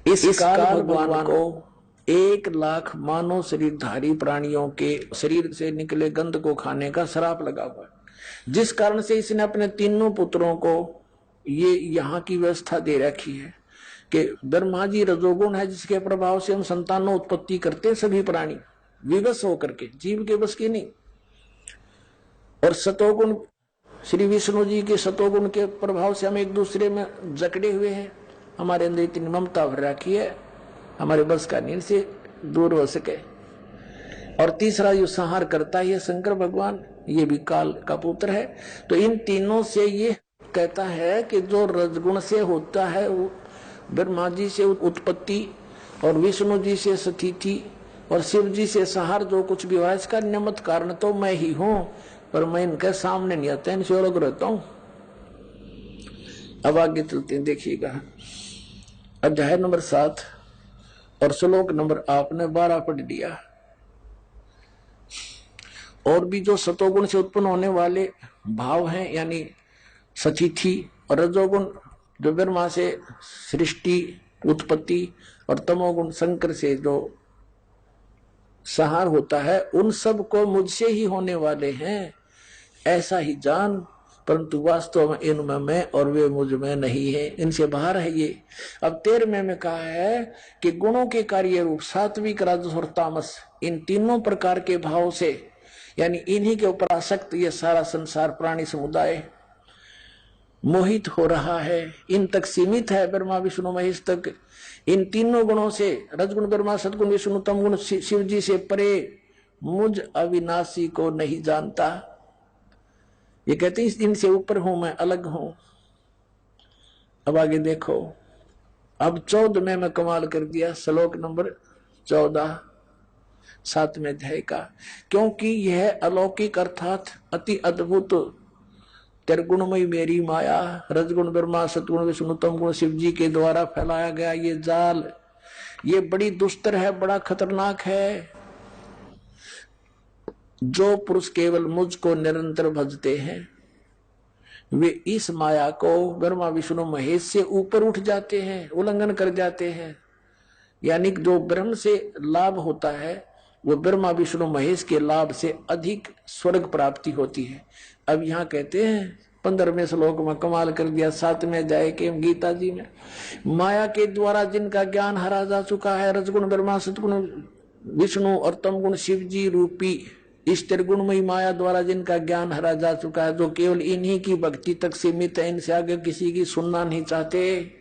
इस काल भगवान को 1,00,000 मानव शरीरधारी प्राणियों के शरीर से निकले गंध को खाने का श्राप लगा हुआ है, जिस कारण से इसने अपने तीनों पुत्रों को ये यहाँ की व्यवस्था दे रखी है कि ब्रह्मा जी रजोगुण है, जिसके प्रभाव से हम संतानों उत्पत्ति करते हैं, सभी प्राणी विवश होकर के, जीव के बस की नहीं। और सतोगुण श्री विष्णु जी के सतोगुण के प्रभाव से हम एक दूसरे में जकड़े हुए हैं, हमारे अंदर इतनी ममता भर रखी है, हमारे बस का नहीं से दूर हो सके। और तीसरा जो संहार करता है शंकर भगवान, ये भी काल का पुत्र है। तो इन तीनों से ये कहता है कि जो रजगुण से होता है वो ब्रह्मा जी से उत्पत्ति और विष्णु जी से स्थिति और शिव जी से संहार जो कुछ भी हुआ, इसका निमित्त कारण तो मैं ही हूं, पर मैं इनके सामने नहीं आता, इनसे अलग रहता हूं। अब आगे चलते हैं, देखिएगा अध्याय नंबर 7 और श्लोक नंबर आपने 12 पढ़ लिया। और भी जो सतोगुण से उत्पन्न होने वाले भाव हैं, यानी सतिथि, और रजोगुण जो ब्रह्मा से सृष्टि उत्पत्ति, और तमोगुण शंकर से जो संहार होता है, उन सब को मुझसे ही होने वाले हैं ऐसा ही जान, परंतु वास्तव में इनमें मैं और वे मुझ में नहीं है, इनसे बाहर है ये। अब 13वें में कहा है कि गुणों के कार्य रूप सात्विक राजस और तामस, इन तीनों प्रकार के भाव से, यानी इन्हीं के ऊपर आसक्त ये सारा संसार प्राणी समुदाय मोहित हो रहा है, इन तक सीमित है, ब्रह्मा विष्णु महेश तक। इन तीनों गुणों से, रजगुण ब्रह्मा, सदगुण विष्णु, तमगुण शिव जी से परे मुझ अविनाशी को नहीं जानता। ये कहते हैं इनसे ऊपर हूं मैं, अलग हूं। अब आगे देखो, अब 14वें में कमाल कर दिया, श्लोक नंबर 14 7वें अध्याय का। क्योंकि यह अलौकिक अर्थात अति अद्भुत त्रिगुणमयी मेरी माया, रजगुण ब्रह्मा सतगुण विष्णु तमगुण शिव जी के द्वारा फैलाया गया ये जाल, ये बड़ी दुस्तर है, बड़ा खतरनाक है। जो पुरुष केवल मुझको निरंतर भजते हैं, वे इस माया को ब्रह्मा विष्णु महेश से ऊपर उठ जाते हैं, उल्लंघन कर जाते हैं। यानी जो ब्रह्म से लाभ होता है वो ब्रह्मा विष्णु महेश के लाभ से अधिक स्वर्ग प्राप्ति होती है। अब यहाँ कहते हैं 15वें श्लोक में कमाल कर दिया, 7वें अध्याय के गीता जी में, माया के द्वारा जिनका ज्ञान हरा जा चुका है, रजगुण ब्रह्मा सतगुण विष्णु और तमगुण शिव जी रूपी इस त्रिगुणमयी माया द्वारा जिनका ज्ञान हरा जा चुका है, जो केवल इन्हीं की भक्ति तक सीमित है, इनसे आगे किसी की सुनना नहीं चाहते।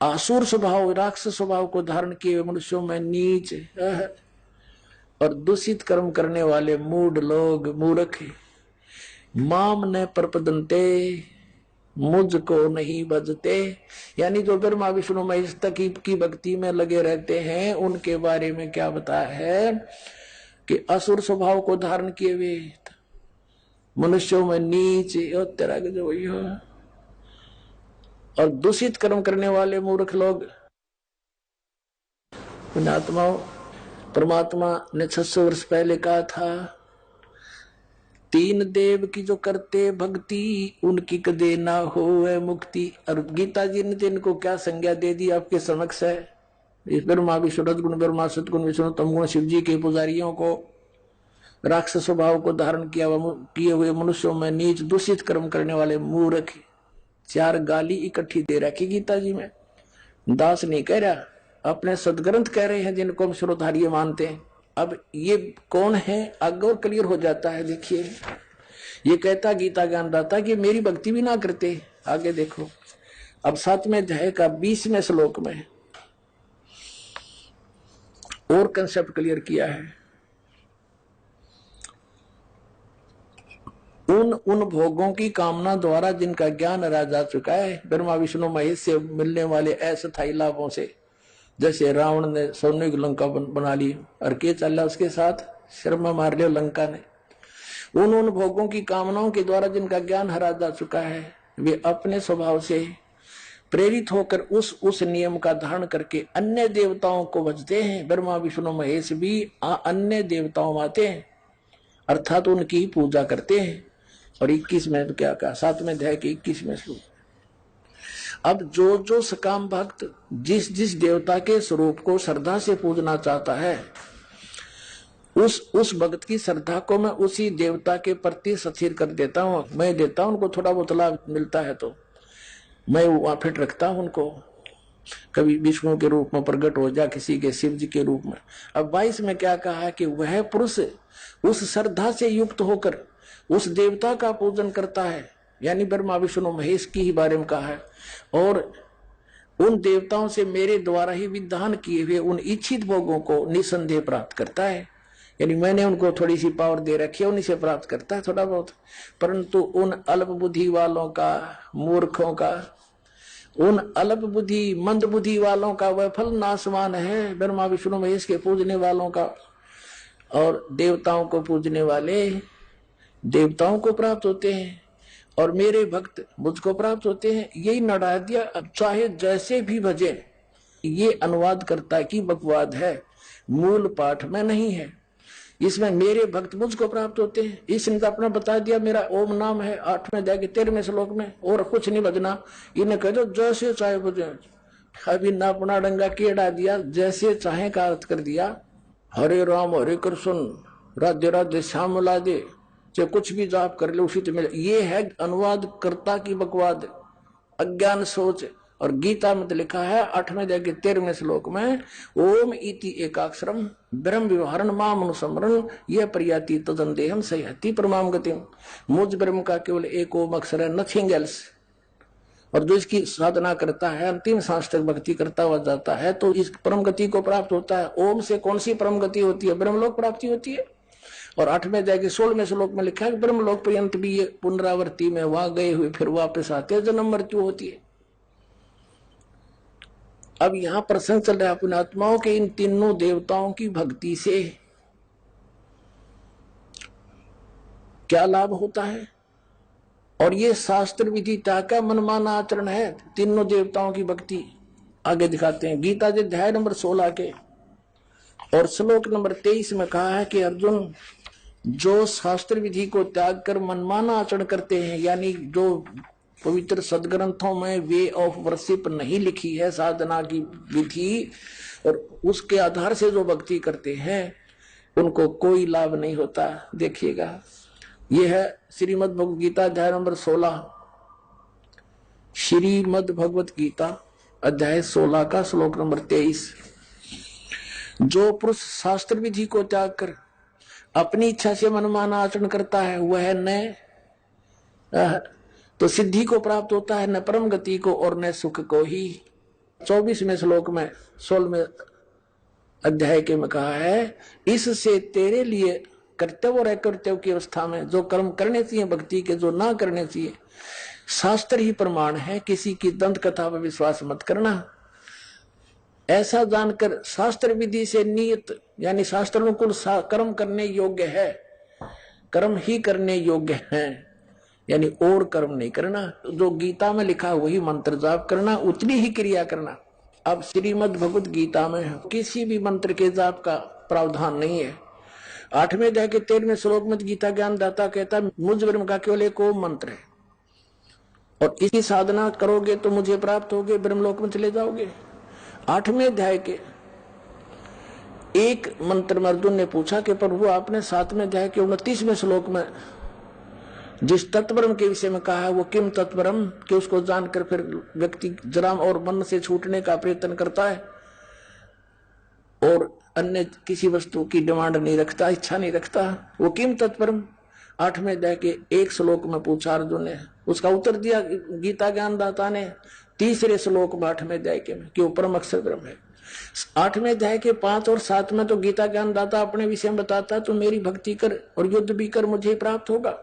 आसुर स्वभाव, राक्षस स्वभाव को धारण किए मनुष्यों में नीच और दूषित कर्म करने वाले मूढ़ लोग, मूर्ख, माम न प्रपदन्ते, मुझको नहीं भजते, यानी जो ब्रह्मा विष्णु महेश तक की भक्ति में लगे रहते हैं, उनके बारे में क्या बताया है कि असुर स्वभाव को धारण किए हुए मनुष्यों में नीच और तरह के जो वही हो, और दूषित कर्म करने वाले मूर्ख लोग। आत्माओं, परमात्मा ने 600 वर्ष पहले कहा था, 3 देव की जो करते भक्ति उनकी कदे ना हो मुक्ति। और गीता जी ने इनको क्या संज्ञा दे दी आपके समक्ष है। इस ब्रह्मा विष्णु रजगुण ब्रह्मा सतगुण विष्णु तमगुण शिव जी के पुजारियों को, राक्षस स्वभाव को धारण किए हुए मनुष्यों में नीच दूषित कर्म करने वाले मूर्ख, 4 गाली इकट्ठी दे रखी गीता जी में। दास नहीं कह रहा, अपने सदग्रंथ कह रहे हैं जिनको हम श्रोधार्य मानते हैं। अब ये कौन है आगे और क्लियर हो जाता है। देखिए, ये कहता गीता ज्ञानदाता कि मेरी भक्ति भी ना करते। आगे देखो, अब 7वें अध्याय का 20वें श्लोक में और कंसेप्ट क्लियर किया है। उन भोगों की कामना द्वारा जिनका ज्ञान हरा जा चुका है, ब्रह्मा विष्णु महेश से मिलने वाले अस्थायी लाभों से, जैसे रावण ने सोने की लंका बना ली और के चला उसके साथ, शर्मा मार लिया लंका ने। उन भोगों की कामनाओं के द्वारा जिनका ज्ञान हरा जा चुका है, वे अपने स्वभाव से प्रेरित होकर उस नियम का धारण करके अन्य देवताओं को भजते हैं। ब्रह्मा विष्णु महेश भी अन्य देवताओं में आते हैं, अर्थात उनकी पूजा करते हैं। और 21 में क्या कहा, 7वें अध्याय के 21वें श्लोक, अब जो जो सकाम भक्त जिस जिस देवता के स्वरूप को श्रद्धा से पूजना चाहता है, उस भक्त की श्रद्धा को मैं उसी देवता के प्रति स्थिर कर देता हूँ। मैं देता हूँ उनको, थोड़ा बहुत लाभ मिलता है तो मैं वहां फिट रखता हूं उनको। कभी विष्णु के रूप में प्रकट हो जा, किसी के शिव जी के रूप में। अब 22 में क्या कहा है कि वह पुरुष उस श्रद्धा से युक्त होकर उस देवता का पूजन करता है, यानी ब्रह्मा विष्णु महेश की ही बारे में कहा है, और उन देवताओं से मेरे द्वारा ही विधान किए हुए उन इच्छित भोगों को निसंदेह प्राप्त करता है। यानी मैंने उनको थोड़ी सी पावर दे रखी है, उन्हीं से प्राप्त करता है थोड़ा बहुत। परंतु उन अल्प बुद्धि वालों का, मूर्खों का, उन अल्प बुद्धि मंद बुद्धि वालों का वह फल नाशवान है, ब्रह्मा विष्णु महेश के पूजने वालों का। और देवताओं को पूजने वाले देवताओं को प्राप्त होते हैं और मेरे भक्त मुझको प्राप्त होते हैं। यही नड़ा दिया। अब चाहे जैसे भी भजे, ये अनुवाद करता की बकवाद है, मूल पाठ में नहीं है। इसमें मेरे भक्त मुझको प्राप्त होते हैं, इसने तो अपना बता दिया, मेरा ओम नाम है 8वें जाके 13वें श्लोक में, और कुछ नहीं बजना। इन्हें कह दो जैसे चाहे बजे। अभी ना अपना डंगा केड़ा दिया, जैसे चाहे का अर्थ कर दिया। हरे राम हरे कृष्ण राधे राधे श्याम लादे, चाहे कुछ भी जाप कर ले उसी तो मिले। ये है अनुवाद कर्ता की बकवाद, अज्ञान सोच। और गीता में तो लिखा है 8वें जाके 13वें श्लोक में, ओम इति एकाक्षरम ब्रह्म व्यवहारण माम अनुस्मरण यह प्रयाति तदंदेहम सयति परमाम गतिम। मुझ ब्रह्म का केवल एक ओम अक्षर है, नथिंग एल्स। और जो इसकी साधना करता है, अंतिम सांस तक भक्ति करता हुआ जाता है, तो इस परम गति को प्राप्त होता है। ओम से कौन सी परम गति होती है? ब्रह्मलोक प्राप्ति होती है। और 8वें जाके 16वें श्लोक में लिखा है ब्रह्मलोक पर्यंत भी ये पुनरावृत्ति में वहां गए हुए फिर वापस आते, जन्म मृत्यु होती है। अब यहां प्रसंग चल रहा है पुण्यात्माओं के इन तीनों देवताओं की भक्ति से क्या लाभ होता है। और ये शास्त्र विधिता का मनमाना आचरण है तीनों देवताओं की भक्ति। आगे दिखाते हैं गीता जी अध्याय नंबर 16 के और श्लोक नंबर 23 में कहा है कि अर्जुन, जो शास्त्र विधि को त्याग कर मनमाना आचरण करते हैं, यानी जो पवित्र सदग्रंथों में वे ऑफ वर्शिप नहीं लिखी है, साधना की विधि, और उसके आधार से जो भक्ति करते हैं उनको कोई लाभ नहीं होता। देखिएगा, यह है श्रीमद् भगवद गीता अध्याय नंबर 16, श्रीमद् भगवद गीता अध्याय 16 का श्लोक नंबर 23। जो पुरुष शास्त्र विधि को त्याग कर अपनी इच्छा से मनमाना आचरण करता है, वह न तो सिद्धि को प्राप्त होता है, न परम गति को और न सुख को ही। 24वें श्लोक में 16वें अध्याय के में कहा है, इससे तेरे लिए कर्तव्य और अकर्तव्य की अवस्था में जो कर्म करने चाहिए भक्ति के, जो ना करने चाहिए, शास्त्र ही प्रमाण है। किसी की दंत कथा पर विश्वास मत करना। ऐसा जानकर शास्त्र विधि से नियत यानी शास्त्र अनुकूल कर्म करने योग्य है, कर्म ही करने योग्य है, यानी और कर्म नहीं करना। जो गीता में लिखा वही मंत्र जाप करना, उतनी ही क्रिया करना। अब श्रीमद् भगवद गीता में किसी भी मंत्र के जाप का प्रावधान नहीं है। 8वें अध्याय के 13वें श्लोक में गीता ज्ञान दाता कहता है, मुझ ब्रह्म का केवल एक ओम मंत्र है और इसकी साधना करोगे तो मुझे प्राप्त होगे, ब्रह्मलोक में चले जाओगे। 8वें अध्याय के एक मंत्र में अर्जुन ने पूछा कि प्रभु आपने 7वें अध्याय के 29वें श्लोक में जिस तत्परम के विषय में कहा है वो किम तत्परम, कि उसको जानकर फिर व्यक्ति जराम और मन से छूटने का प्रयत्न करता है और अन्य किसी वस्तु की डिमांड नहीं रखता, इच्छा नहीं रखता, वो किम तत्परम 8वें अध्याय के एक श्लोक में पूछा अर्जुन ने। उसका उत्तर दिया गीता ज्ञानदाता ने 3रे श्लोक में 8वें अध्याय के में कि वो परम अक्षर ब्रह्म है। 8वें अध्याय के 5 और 7 में तो गीता ज्ञानदाता अपने विषय में बताता है, तो मेरी भक्ति कर और युद्ध भी कर, मुझे प्राप्त होगा।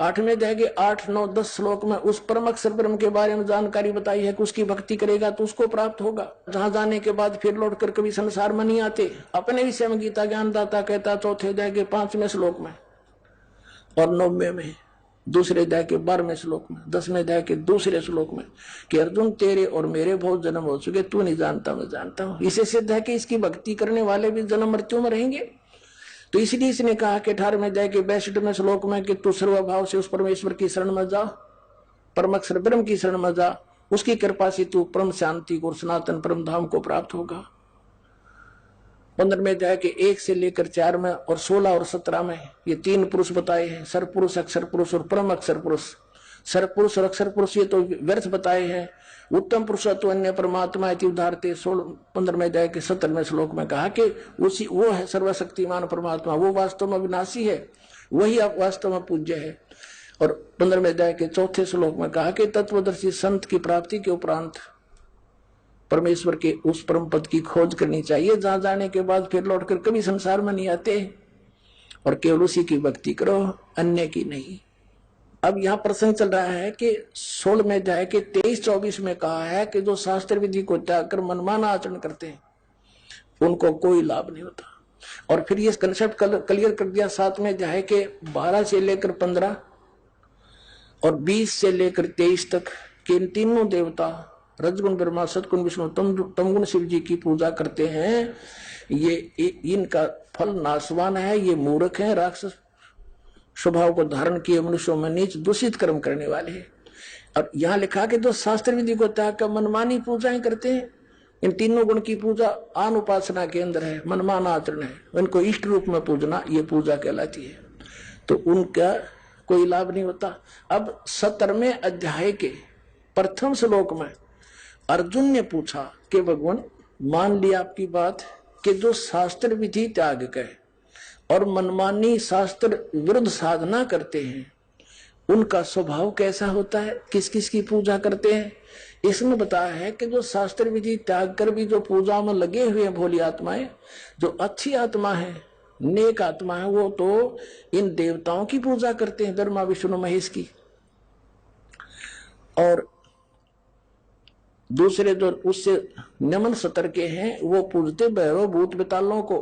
8वें अध्याय के 8, 9, 10 श्लोक में उस परम अक्षर ब्रह्म के बारे में जानकारी बताई है कि उसकी भक्ति करेगा तो उसको प्राप्त होगा। जहां जाने के बाद फिर लौट कर कभी संसार में नहीं आते। अपने विषय में गीता ज्ञानदाता कहता 4थे अध्याय के 5वें श्लोक में और 9वें में, 2रे अध्याय के 12वें श्लोक में, 10वें अध्याय के 2रे श्लोक में कि अर्जुन तेरे और मेरे बहुत जन्म हो चुके, तू नहीं जानता मैं जानता हूं। इसे सिद्ध है कि इसकी भक्ति करने वाले भी जन्म मृत्यु में रहेंगे। तो इसलिए इसने कहा कि 18वें अध्याय के 62वें श्लोक में कि तू सर्वभाव से उस परमेश्वर की शरण में जा, परम अक्षर ब्रह्म की शरण में जा, उसकी कृपा से तू परम शांति को, सनातन परम धाम को प्राप्त होगा। 15वें अध्याय के 1 से लेकर 4 में और 16 और 17 में ये 3 पुरुष बताए हैं, सर पुरुष, अक्षर पुरुष और परम अक्षर पुरुष। सर पुरुष और अक्षर पुरुष ये तो व्यर्थ बताए हैं। उत्तम पुरुष तो अन्य परमात्मा इति उदाहरते 15वें अध्याय के 17वें श्लोक में कहा कि उसी वो है सर्वशक्तिमान परमात्मा, वो वास्तव में विनाशी है, वही वास्तव में पूज्य है। और 15वें अध्याय के 4थे श्लोक में कहा कि तत्वदर्शी संत की प्राप्ति के उपरांत परमेश्वर के उस परम पद की खोज करनी चाहिए, जहां जाने के बाद फिर लौटकर कभी संसार में नहीं आते, और केवल उसी की भक्ति करो, अन्य की नहीं। अब यहां प्रसंग चल रहा है कि 16वें अध्याय के 23-24 में कहा है कि जो शास्त्र विधि को त्याग कर मनमाना आचरण करते हैं उनको कोई लाभ नहीं होता। और फिर ये कंसेप्ट क्लियर कर दिया 7वें अध्याय के 12 से लेकर 15 और 20 से लेकर 23 तक कि इन तीनों देवता रजगुण ब्रह्मा, सतगुण विष्णु, तमगुण शिव जी की पूजा करते हैं, ये इनका फल नाशवान है, ये मूर्ख है, राक्षस स्वभाव को धारण किए मनुष्यों में नीच दूषित कर्म करने वाले हैं। और यहाँ लिखा कि जो शास्त्र विधि को त्याग कर मनमानी पूजाएं करते हैं, इन तीनों गुण की पूजा आन उपासना के अंदर है, मनमाना आचरण है, उनको इष्ट रूप में पूजना ये पूजा कहलाती है, तो उनका कोई लाभ नहीं होता। अब 17वें अध्याय के प्रथम श्लोक में अर्जुन ने पूछा कि भगवान मान लिया आपकी बात कि जो शास्त्र विधि त्याग कर और मनमानी शास्त्र विरुद्ध साधना करते हैं उनका स्वभाव कैसा होता है, किस किस की पूजा करते हैं। इसमें बताया है कि जो शास्त्र विधि त्याग कर भी जो पूजा में लगे हुए हैं भोली आत्माएं, जो अच्छी आत्मा है, नेक आत्मा है, वो तो इन देवताओं की पूजा करते हैं, ब्रह्मा विष्णु महेश की। और दूसरे जो उससे नमन सतर के हैं वो पूजते भैरव भूत बेतालों को,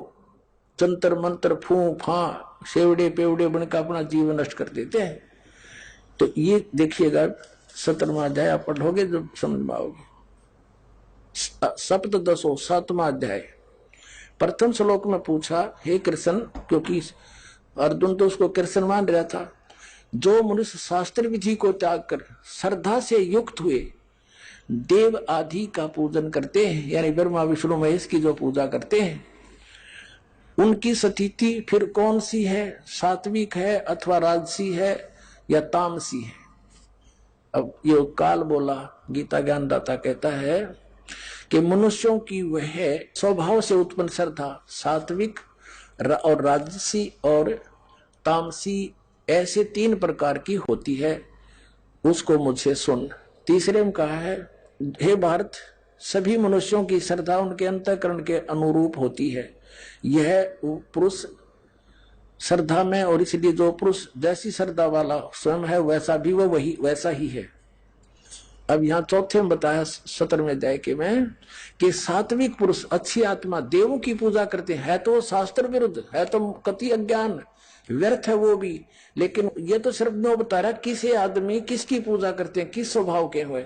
जंतर मंत्र फू फा सेवड़े पेवड़े बनकर अपना जीवन नष्ट कर देते हैं। तो ये देखिएगा 17वां अध्याय आप पढ़ोगे जब समझ में आओगे। सप्तदशो 7वां अध्याय प्रथम श्लोक में पूछा, हे कृष्ण, क्योंकि अर्जुन तो उसको कृष्ण मान रहा था, जो मनुष्य शास्त्र विधि को त्याग कर श्रद्धा से युक्त हुए देव आदि का पूजन करते हैं, यानी ब्रह्मा विष्णु महेश की जो पूजा करते हैं, उनकी स्थिति फिर कौन सी है, सात्विक है अथवा राजसी है या तामसी है। अब ये काल बोला गीता ज्ञानदाता कहता है कि मनुष्यों की वह स्वभाव से उत्पन्न श्रद्धा सात्विक और राजसी और तामसी ऐसे 3 प्रकार की होती है, उसको मुझसे सुन। तीसरे में कहा है, हे भारत, सभी मनुष्यों की श्रद्धा उनके अंतःकरण के अनुरूप होती है, यह पुरुष श्रद्धा में, और इसलिए जो पुरुष जैसी श्रद्धा वाला स्वयं है वैसा भी वो वही वैसा ही है। अब यहाँ चौथे में बताया 17वें अध्याय के में कि सात्विक पुरुष अच्छी आत्मा देवों की पूजा करते हैं, है तो शास्त्र विरुद्ध, है तो कति अज्ञान, व्यर्थ है वो भी, लेकिन ये तो सिर्फ नो बता रहा किसे आदमी किसकी पूजा करते हैं, किस स्वभाव के हुए,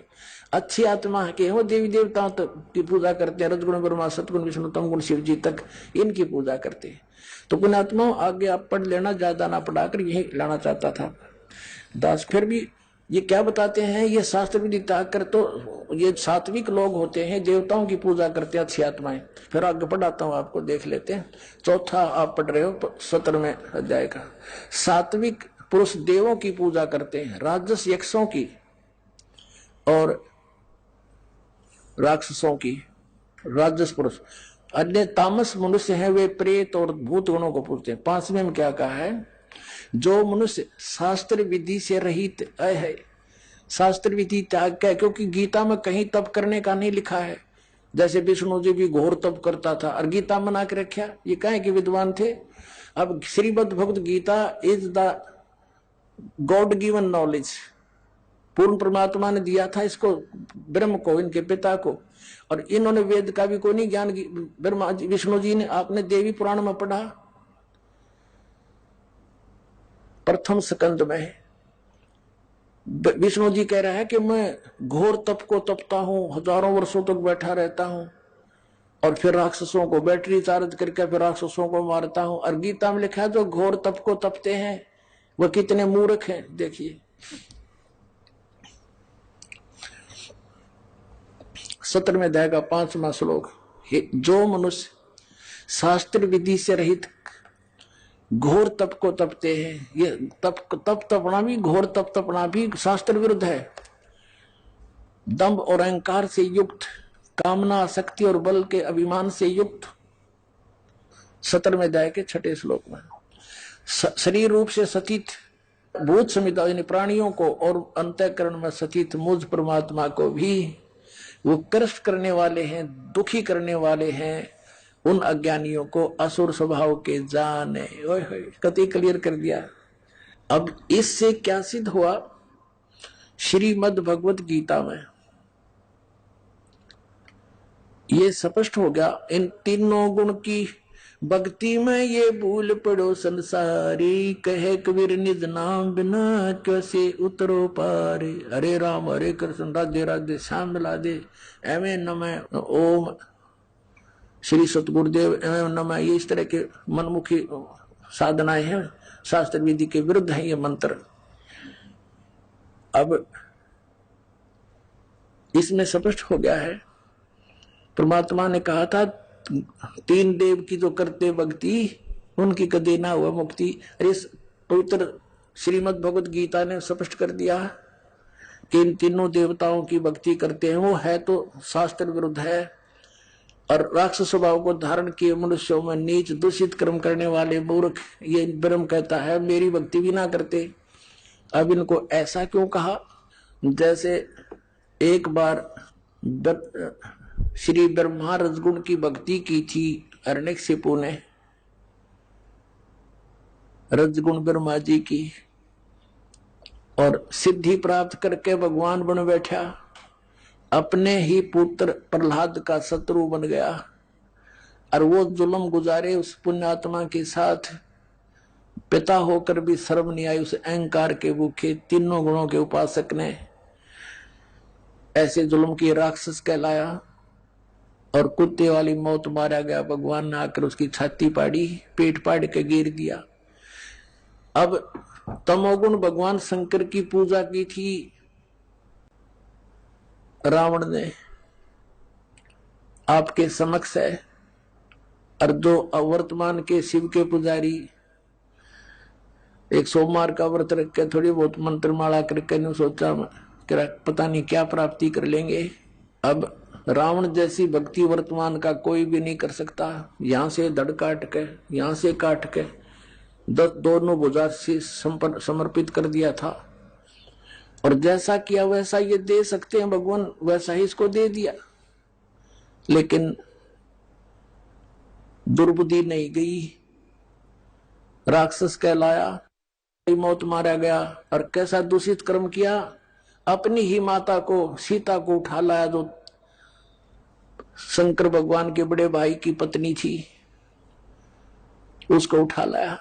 अच्छी आत्मा के हो देवी देवताओं की पूजा करते हैं, रजगुण ब्रह्मा सतगुण विष्णु तमगुण शिव जी तक इनकी पूजा करते हैं। तो पुण्यात्माओं आगे आप पढ़ लेना, ज्यादा ना पढ़ाकर यही लाना चाहता था दास। फिर भी ये क्या बताते हैं, ये शास्त्र विधि त्याग कर तो ये सात्विक लोग होते हैं, देवताओं की पूजा करते हैं अच्छी आत्माएं। फिर आगे पढ़ाता हूं आपको, देख लेते हैं। चौथा आप पढ़ रहे हो 17वें अध्याय का। सात्विक पुरुष देवों की पूजा करते हैं, राजस यक्षों की और राक्षसों की, राजस पुरुष। अन्य तामस मनुष्य हैं, वे प्रेत और भूत गणों को पूजते हैं। 5वें में क्या कहा है, जो मनुष्य शास्त्र विधि से रहित है, शास्त्र विधि त्याग का, क्योंकि गीता में कहीं तप करने का नहीं लिखा है। जैसे विष्णु जी भी घोर तप करता था और गीता मना के रखा, ये कहें कि विद्वान थे। अब Shrimad Bhagavad Gita is the God given knowledge, पूर्ण परमात्मा ने दिया था इसको ब्रह्म को, इनके पिता को, और इन्होंने वेद का भी कोई नहीं ज्ञान। ब्रह्मा विष्णु जी ने, आपने देवी पुराण में पढ़ा प्रथम स्कंद में, विष्णु जी कह रहा है कि मैं घोर तप को तपता हूं, हजारों वर्षों तक बैठा रहता हूं और फिर राक्षसों को बैटरी चार्ज करके फिर राक्षसों को मारता हूं। और गीता में लिखा है जो घोर तप को तपते हैं वह कितने मूर्ख हैं। देखिए 17वें अध्याय का 5वां श्लोक, जो मनुष्य शास्त्र विधि से रहित घोर तप को तपते हैं, ये तप तपना भी, घोर तप तपना भी शास्त्र विरुद्ध है। दंभ और अहंकार से युक्त, कामना आसक्ति और बल के अभिमान से युक्त, 17वें अध्याय के 6 श्लोक में, शरीर रूप से सतीत भूत समिता यानी प्राणियों को और अंतःकरण में सतीत मुझ परमात्मा को भी वो कष्ट करने वाले हैं, दुखी करने वाले हैं, उन अज्ञानियों को असुर स्वभाव के जाने। कति क्लियर कर दिया। अब इससे क्या सिद्ध हुआ? श्रीमद् भगवत गीता में ये स्पष्ट हो गया। इन तीनों गुण की भक्ति में ये भूल पड़ो संसारी, कहे कबीर निज नाम बिना कैसे उतरो पारे। हरे राम हरे कृष्ण राधे राधे श्याम मिला दे, एवं नमः ओम श्री सतगुरुदेव एवं नमः, ये इस तरह के मनमुखी साधनाएं हैं, शास्त्र विधि के विरुद्ध है ये मंत्र। अब इसमें स्पष्ट हो गया है, परमात्मा ने कहा था 3 देव की जो करते भक्ति उनकी कदे ना हुआ मुक्ति। अरे पवित्र श्रीमद् भगवत गीता ने स्पष्ट कर दिया कि इन तीनों देवताओं की भक्ति करते हैं, वो है तो शास्त्र विरुद्ध है। और राक्षस स्वभाव को धारण किए मनुष्यों में नीच दूषित कर्म करने वाले मूर्ख, ये ब्रह्म कहता है मेरी भक्ति भी ना करते। अब इनको ऐसा क्यों कहा? जैसे एक बार श्री ब्रह्मा रजगुण की भक्ति की थी हिरण्यकशिपु ने, रजगुण ब्रह्मा जी की, और सिद्धि प्राप्त करके भगवान बन बैठा, अपने ही पुत्र प्रहलाद का शत्रु बन गया। और वो जुल्म गुजारे उस पुण्यात्मा के साथ, पिता होकर भी शर्म नहीं आई उस अहंकार के भूखे तीनों गुणों के उपासक ने। ऐसे जुल्म की राक्षस कहलाया और कुत्ते वाली मौत मारा गया। भगवान ने आकर उसकी छाती पाड़ी, पेट पाड़ के गिर दिया। अब तमोगुण भगवान शंकर की पूजा की थी रावण ने, आपके समक्ष है। और जो वर्तमान के शिव के पुजारी एक सोमवार का व्रत रख के थोड़ी बहुत मंत्र माला करके ने सोचा पता नहीं क्या प्राप्ति कर लेंगे। अब रावण जैसी भक्ति वर्तमान का कोई भी नहीं कर सकता। यहां से धड़ काट के, यहां से काट के दोनों भुजा से समर्पित कर दिया था। और जैसा किया वैसा ये दे सकते हैं भगवान, वैसा ही इसको दे दिया। लेकिन दुर्बुद्धि नहीं गई, राक्षस कहलाया, मौत मारा गया। और कैसा दूषित कर्म किया? अपनी ही माता को, सीता को उठा लाया, जो शंकर भगवान के बड़े भाई की पत्नी थी, उसको उठा लाया।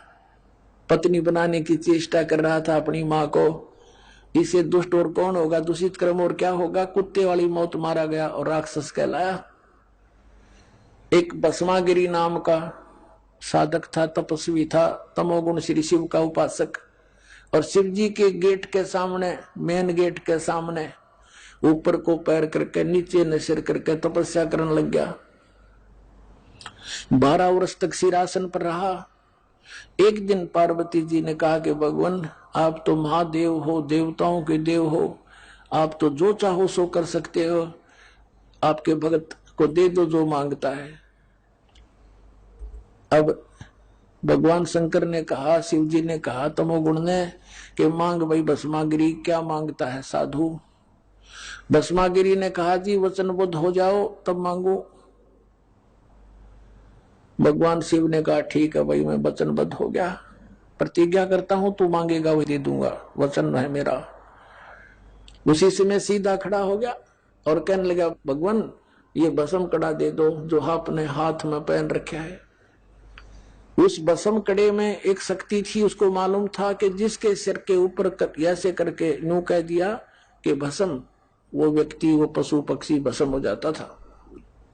पत्नी बनाने की चेष्टा कर रहा था अपनी मां को। इसे दुष्ट और कौन होगा? दूषित कर्म और क्या होगा? कुत्ते वाली मौत मारा गया और राक्षस कहलाया। एक भस्मागिरी नाम का साधक था, तपस्वी था, तमोगुण श्री शिव का उपासक। और शिव जी के गेट के सामने, मेन गेट के सामने ऊपर को पैर करके नीचे न सिर करके तपस्या करने लग गया। 12 वर्ष तक सिरासन पर रहा। एक दिन पार्वती जी ने कहा कि भगवान आप तो महादेव हो, देवताओं के देव हो, आप तो जो चाहो सो कर सकते हो, आपके भगत को दे दो जो मांगता है। अब भगवान शंकर ने कहा, शिव जी ने कहा तमोगुण ने कि मांग भाई भस्मागिरी, क्या मांगता है साधु? भस्मागिरी ने कहा जी वचनबद्ध हो जाओ तब मांगो। भगवान शिव ने कहा ठीक है भाई, मैं वचनबद्ध हो गया, प्रतिज्ञा करता हूं तू मांगेगा वही दे दूंगा, वचन है मेरा। उसी से मैं सीधा खड़ा हो गया और कहने लगा भगवान ये भस्म कड़ा दे दो जो आपने हाथ में पहन रखा है। उस भस्म कड़े में एक शक्ति थी, उसको मालूम था कि जिसके सिर के ऊपर ऐसे करके यूं कह दिया कि भस्म, वो व्यक्ति, वो पशु पक्षी भस्म हो जाता था।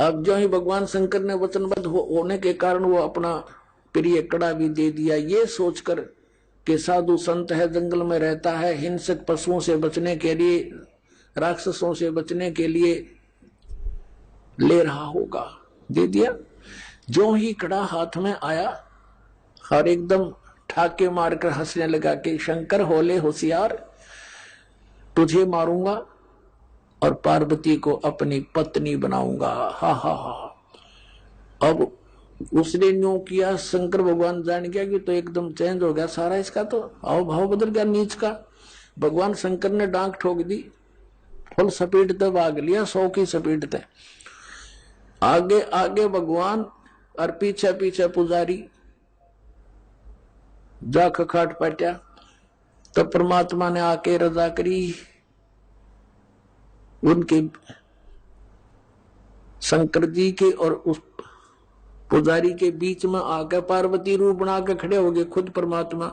अब जो ही भगवान शंकर ने वचनबद्ध होने के कारण वो अपना प्रिय कड़ा भी दे दिया, ये सोचकर कि साधु संत है, जंगल में रहता है, हिंसक पशुओं से बचने के लिए, राक्षसों से बचने के लिए ले रहा होगा। दे दिया। जो ही कड़ा हाथ में आया और एकदम ठाके मारकर हंसने लगा कि शंकर होले होशियार, तुझे मारूंगा और पार्वती को अपनी पत्नी बनाऊंगा। हा हा हा। अब उसने यूं किया, शंकर भगवान जान गया कि तो एकदम चेंज हो गया सारा, इसका तो हाव भाव बदल गया नीच का। भगवान शंकर ने डांक ठोक दी, फुल स्पीड तक भाग लिया, 100 की स्पीड तक। आगे आगे भगवान और पीछे पीछे पुजारी जा खखाट पटा। तो परमात्मा ने आके रजा करी, उनके शंकर जी के और उस पुजारी के बीच में आकर पार्वती रूप बना के खड़े हो गए खुद परमात्मा।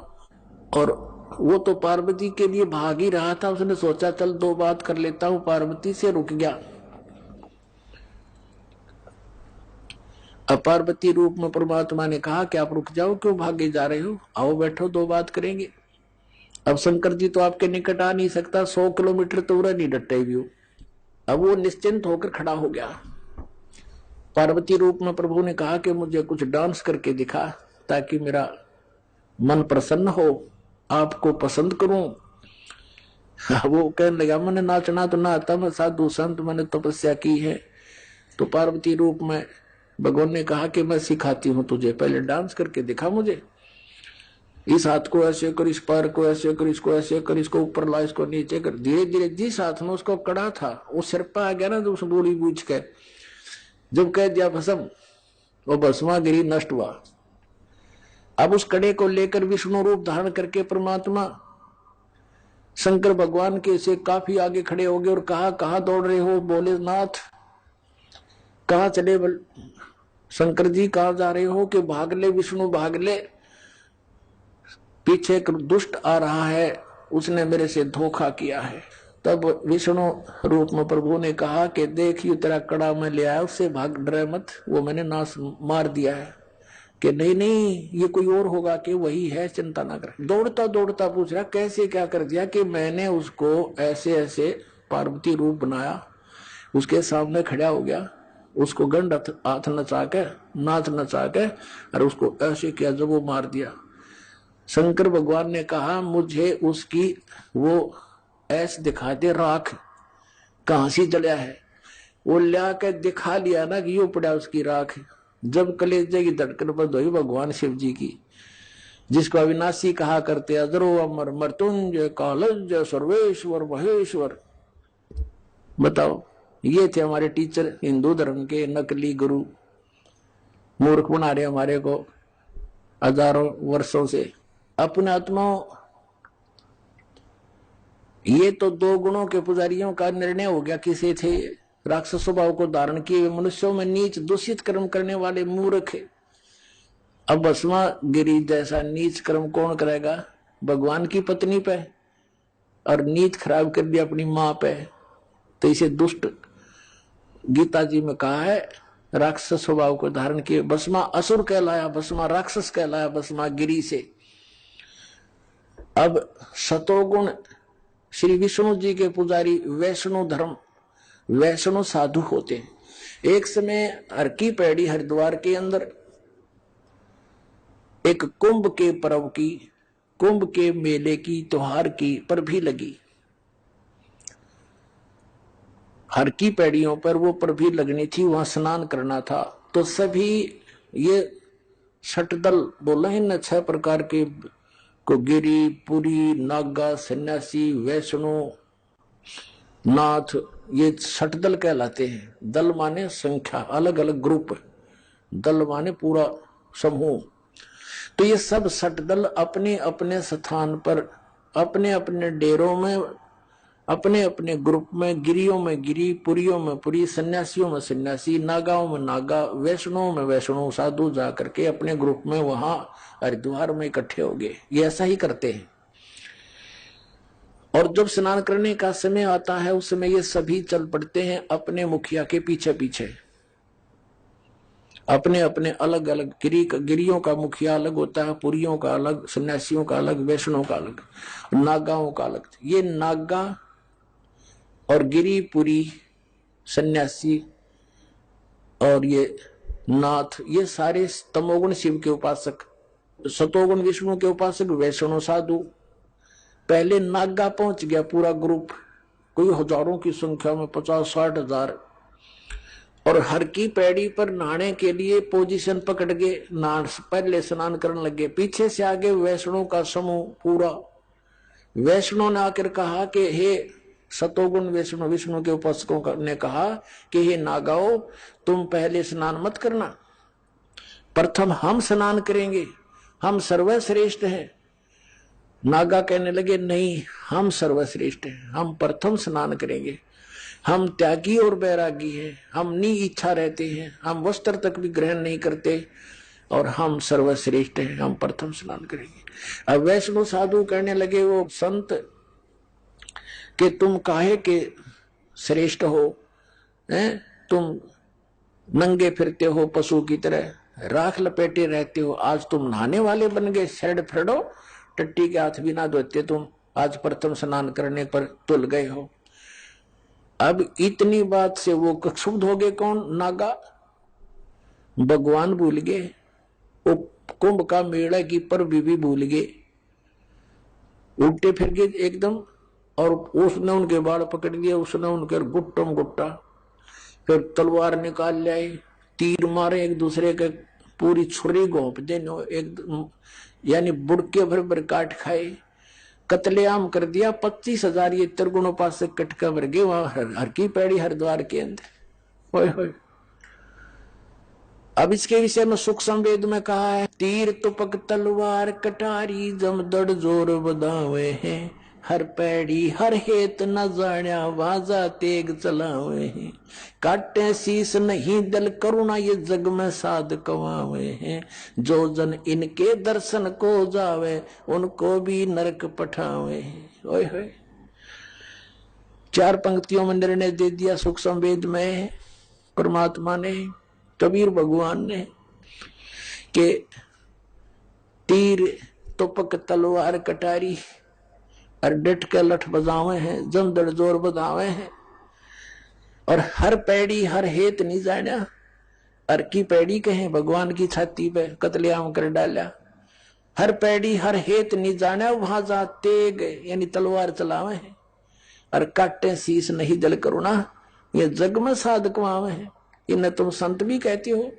और वो तो पार्वती के लिए भाग ही रहा था, उसने सोचा चल 2 बात कर लेता हूं, पार्वती से रुक गया। अब पार्वती रूप में परमात्मा ने कहा कि आप रुक जाओ, क्यों भागे जा रहे हो, आओ बैठो 2 बात करेंगे। अब शंकर जी तो आपके निकट आ नहीं सकता, 100 किलोमीटर तो उड़ा नहीं डटे भी। अब वो निश्चिंत होकर खड़ा हो गया। पार्वती रूप में प्रभु ने कहा कि मुझे कुछ डांस करके दिखा ताकि मेरा मन प्रसन्न हो, आपको पसंद करूं। वो कहने लगा मैंने नाचना तो ना आता, मैं साधु संत, मैंने तपस्या की है। तो पार्वती रूप में भगवान ने कहा कि मैं सिखाती हूं तुझे, पहले डांस करके दिखा मुझे। इस हाथ को ऐसे कर, इस पैर को ऐसे कर, इसको ऐसे कर, इसको ऊपर ला, इसको नीचे कर। धीरे धीरे जिस हाथ में उसको कड़ा था वो सिर पर आ गया ना, तो उस बूढ़ी बूझ के जब कह दिया भस्म, वो भस्मा गिरी नष्ट हुआ। अब उस कड़े को लेकर विष्णु रूप धारण करके परमात्मा शंकर भगवान के से काफी आगे खड़े हो गए और कहा कहां दौड़ रहे हो। बोले नाथ कहां चले, शंकर जी कहां जा रहे हो, कि भाग ले विष्णु भाग ले, पीछे एक दुष्ट आ रहा है, उसने मेरे से धोखा किया है। तब विष्णु रूप में प्रभु ने कहा कि देखिए तेरा कड़ा मैं ले आया, उससे भाग, डरे मत, वो मैंने नाश मार दिया है। कि नहीं नहीं ये कोई और होगा, कि वही है, चिंता ना कर। दौड़ता दौड़ता पूछ रहा कैसे क्या कर दिया, कि मैंने उसको ऐसे ऐसे पार्वती रूप बनाया, उसके सामने खड़ा हो गया, उसको गंड हाथ नचा के, नाच नचा के, और उसको ऐसे किया जब वो मार दिया। शंकर भगवान ने कहा मुझे उसकी वो ऐसे दिखा दे, राख कहां से जलिया है। वो ला के दिखा लिया ना कि यो पड़ा उसकी राख। जब कलेजे की धड़कन बंद हुई भगवान शिव जी की, जिसको अविनाशी कहा करते, अजरो अमर मृत्युंजय कालंजय सर्वेश्वर महेश्वर। बताओ, ये थे हमारे टीचर हिंदू धर्म के नकली गुरु, मूर्ख बना रहे हमारे को हजारों वर्षों से। अपने आत्माओं, ये तो 2 गुणों के पुजारियों का निर्णय हो गया। किसे थे, राक्षस स्वभाव को धारण किए मनुष्यों में नीच दूषित कर्म करने वाले मूर्ख। अब भस्मा गिरी जैसा नीच कर्म कौन करेगा, भगवान की पत्नी पे, और नीच खराब कर दिया अपनी मां पे। तो इसे दुष्ट, गीता जी में कहा है, राक्षस स्वभाव को धारण किए। भस्मा असुर कहलाया, भस्मा राक्षस कहलाया, भस्मा गिरी से। अब सतोगुण श्री विष्णु जी के पुजारी वैष्णव धर्म, वैष्णव साधु होते हैं। एक समय हर की पैड़ी हरिद्वार के अंदर एक कुंभ के पर्व की, कुंभ के मेले की, त्योहार की पर भी लगी। हर की पैड़ियों पर वो पर भी लगनी थी, वहां स्नान करना था। तो सभी ये षटदल बोला है न, 6 प्रकार के को, गिरी, पुरी, नागा, सन्यासी, वैष्णो, नाथ, ये षटदल कहलाते हैं। दल माने संख्या, अलग अलग ग्रुप, दल माने पूरा समूह। तो ये सब षटदल अपने अपने स्थान पर, अपने अपने डेरों में, अपने अपने ग्रुप में, गिरियों में गिरी, पुरियों में पुरी, सन्यासियों में सन्यासी, नागाओं में नागा, वैष्णव में वैष्णव साधु जा करके अपने ग्रुप में वहां हरिद्वार में इकट्ठे हो गए। ये ऐसा ही करते हैं। और जब स्नान करने का समय आता है उस समय ये सभी चल पड़ते हैं अपने मुखिया के पीछे पीछे। अपने अपने अलग अलग गिरियों का मुखिया अलग होता है, पुरियों का अलग, सन्यासियों का अलग, वैष्णव का अलग, नागाओं का अलग। ये नागा और गिरी, पुरी, सन्यासी और ये नाथ, ये सारे तमोगुण शिव के उपासक, सतोगुण विष्णु के उपासक वैष्णव साधु। पहले नागा पहुंच गया पूरा ग्रुप, कोई हजारों की संख्या में, 50-60 हजार। और हर की पैड़ी पर नहाने के लिए पोजीशन पकड़ के पहले स्नान करने लगे। पीछे से आगे वैष्णव का समूह पूरा। वैष्णव ने आकर कहा कि हे सतोगुण वैष्णव, विष्णु के उपासकों ने कहा कि हे नागाओ, तुम पहले स्नान मत करना, प्रथम हम स्नान करेंगे, हम सर्वश्रेष्ठ हैं। नागा कहने लगे नहीं, हम सर्वश्रेष्ठ हैं, हम प्रथम स्नान करेंगे, हम त्यागी और बैरागी हैं, हम नी इच्छा रहते हैं, हम वस्त्र तक भी ग्रहण नहीं करते, और हम सर्वश्रेष्ठ हैं, हम प्रथम स्नान करेंगे। अब वैष्णव साधु कहने लगे वो संत कि तुम काहे के श्रेष्ठ हो, तुम नंगे फिरते हो पशु की तरह, राख लपेटे रहते हो, आज तुम नहाने वाले बन गए, शर्ट फड़ो, टट्टी के हाथ भी ना धोते तुम, आज प्रथम स्नान करने पर तुल गए हो। अब इतनी बात से वो क्षुब्ध हो गए। कौन? नागा। भगवान भूल गए, वो कुंभ का मेला की पर भी भूल गए, उल्टे फिर गए एकदम। और उसने उनके बाल पकड़ लिए, उसने उनके गुट्टम गुट्टा, फिर तलवार निकाल लाए, तीर मारे एक दूसरे के, पूरी छुरी घोंप देने, एक यानी बुड़के भर भर काट खाए, कत्लेआम कर दिया। 25,000 ये त्रिगुणोपासक कटका भर गए वहां हर की पैड़ी हरिद्वार के अंदर। होय होय। अब इसके विषय में सुख संवेद में कहा है, तीर तुपक तलवार कटारी जमदड़ जोर बदावे हैं, हर पैड़ी हर हेत न जाण्या वाजा तेग चलावे हैं, काटे शीस नहीं दल करुणा ये जग में साध कवावे हैं, जो जन इनके दर्शन को जावे उनको भी नरक पठावे हैं। ओए होए। 4 पंक्तियों में निर्णय दे दिया सुख संवेद में परमात्मा ने, कबीर भगवान ने, कि तीर तुपक तलवार कटारी और डट के लठ बजावे हैं, जमदड़ जोर बजावे हैं, और हर पैड़ी हर हेत नहीं जाना। हर की पैड़ी कहे भगवान की छाती पे कत्लेआम कर डाला। हर पैड़ी हर हेत नहीं जाना, वहां जा तेग यानी तलवार चलावे हैं, और काटे शीश नहीं दल करुणा ये जग में साधक वावे हैं, इन्हें तुम संत भी कहती हो।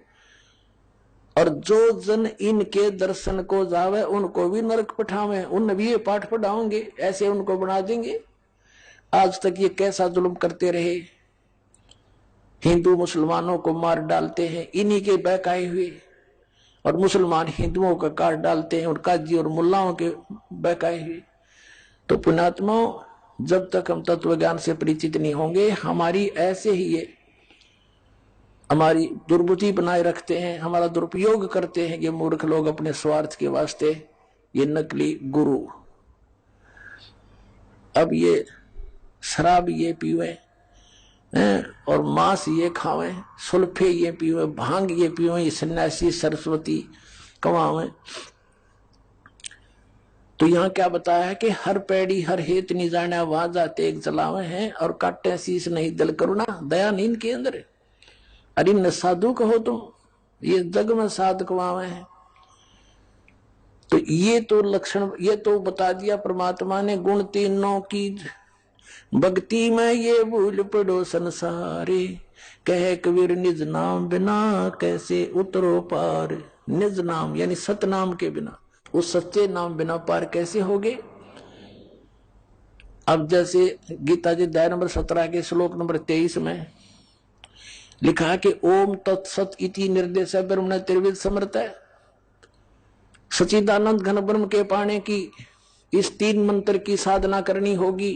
और जो जन इनके दर्शन को जावे उनको भी नरक पठावे, उन भी ये पाठ पढ़ाओगे, ऐसे उनको बना देंगे। आज तक ये कैसा जुल्म करते रहे, हिंदू मुसलमानों को मार डालते हैं इन्हीं के बहकाए हुए, और मुसलमान हिंदुओं का काट डालते हैं, और काजी और मुल्लाओं के बहकाए हुए। तो पुण्यात्माओं, जब तक हम तत्व ज्ञान से परिचित नहीं होंगे, हमारी ऐसे ही ये हमारी दुर्बुद्धि बनाए रखते हैं, हमारा दुरुपयोग करते हैं ये मूर्ख लोग अपने स्वार्थ के वास्ते, ये नकली गुरु। अब ये शराब ये पीवे और मांस ये खावे, सुल्फे ये पीवे, भांग ये पीवे, ये सन्यासी सरस्वती कमावे। तो यहाँ क्या बताया है कि हर पैड़ी हर हेत नहीं जाना वाजा तेग चलावे हैं, और काटे शीश नहीं दल करुणा दया नींद के अंदर। अरे न साधु कहो तुम, ये जग में साधक वावे हैं। तो ये तो लक्षण, ये तो बता दिया परमात्मा ने, गुण तीनों की भक्ति में ये भूल पड़ो संसारे, कहे कबीर निज नाम बिना कैसे उतरो पार। निज नाम यानी सतनाम के बिना, उस सच्चे नाम बिना पार कैसे होगे। अब जैसे गीता जी अध्याय नंबर 17 के श्लोक नंबर 23 में लिखा है कि ओम तत्सत इति निर्देश ब्रह्म त्रिविध समर्थ है। सचिदानंद घन ब्रह्म के पाने की इस 3 मंत्र की साधना करनी होगी।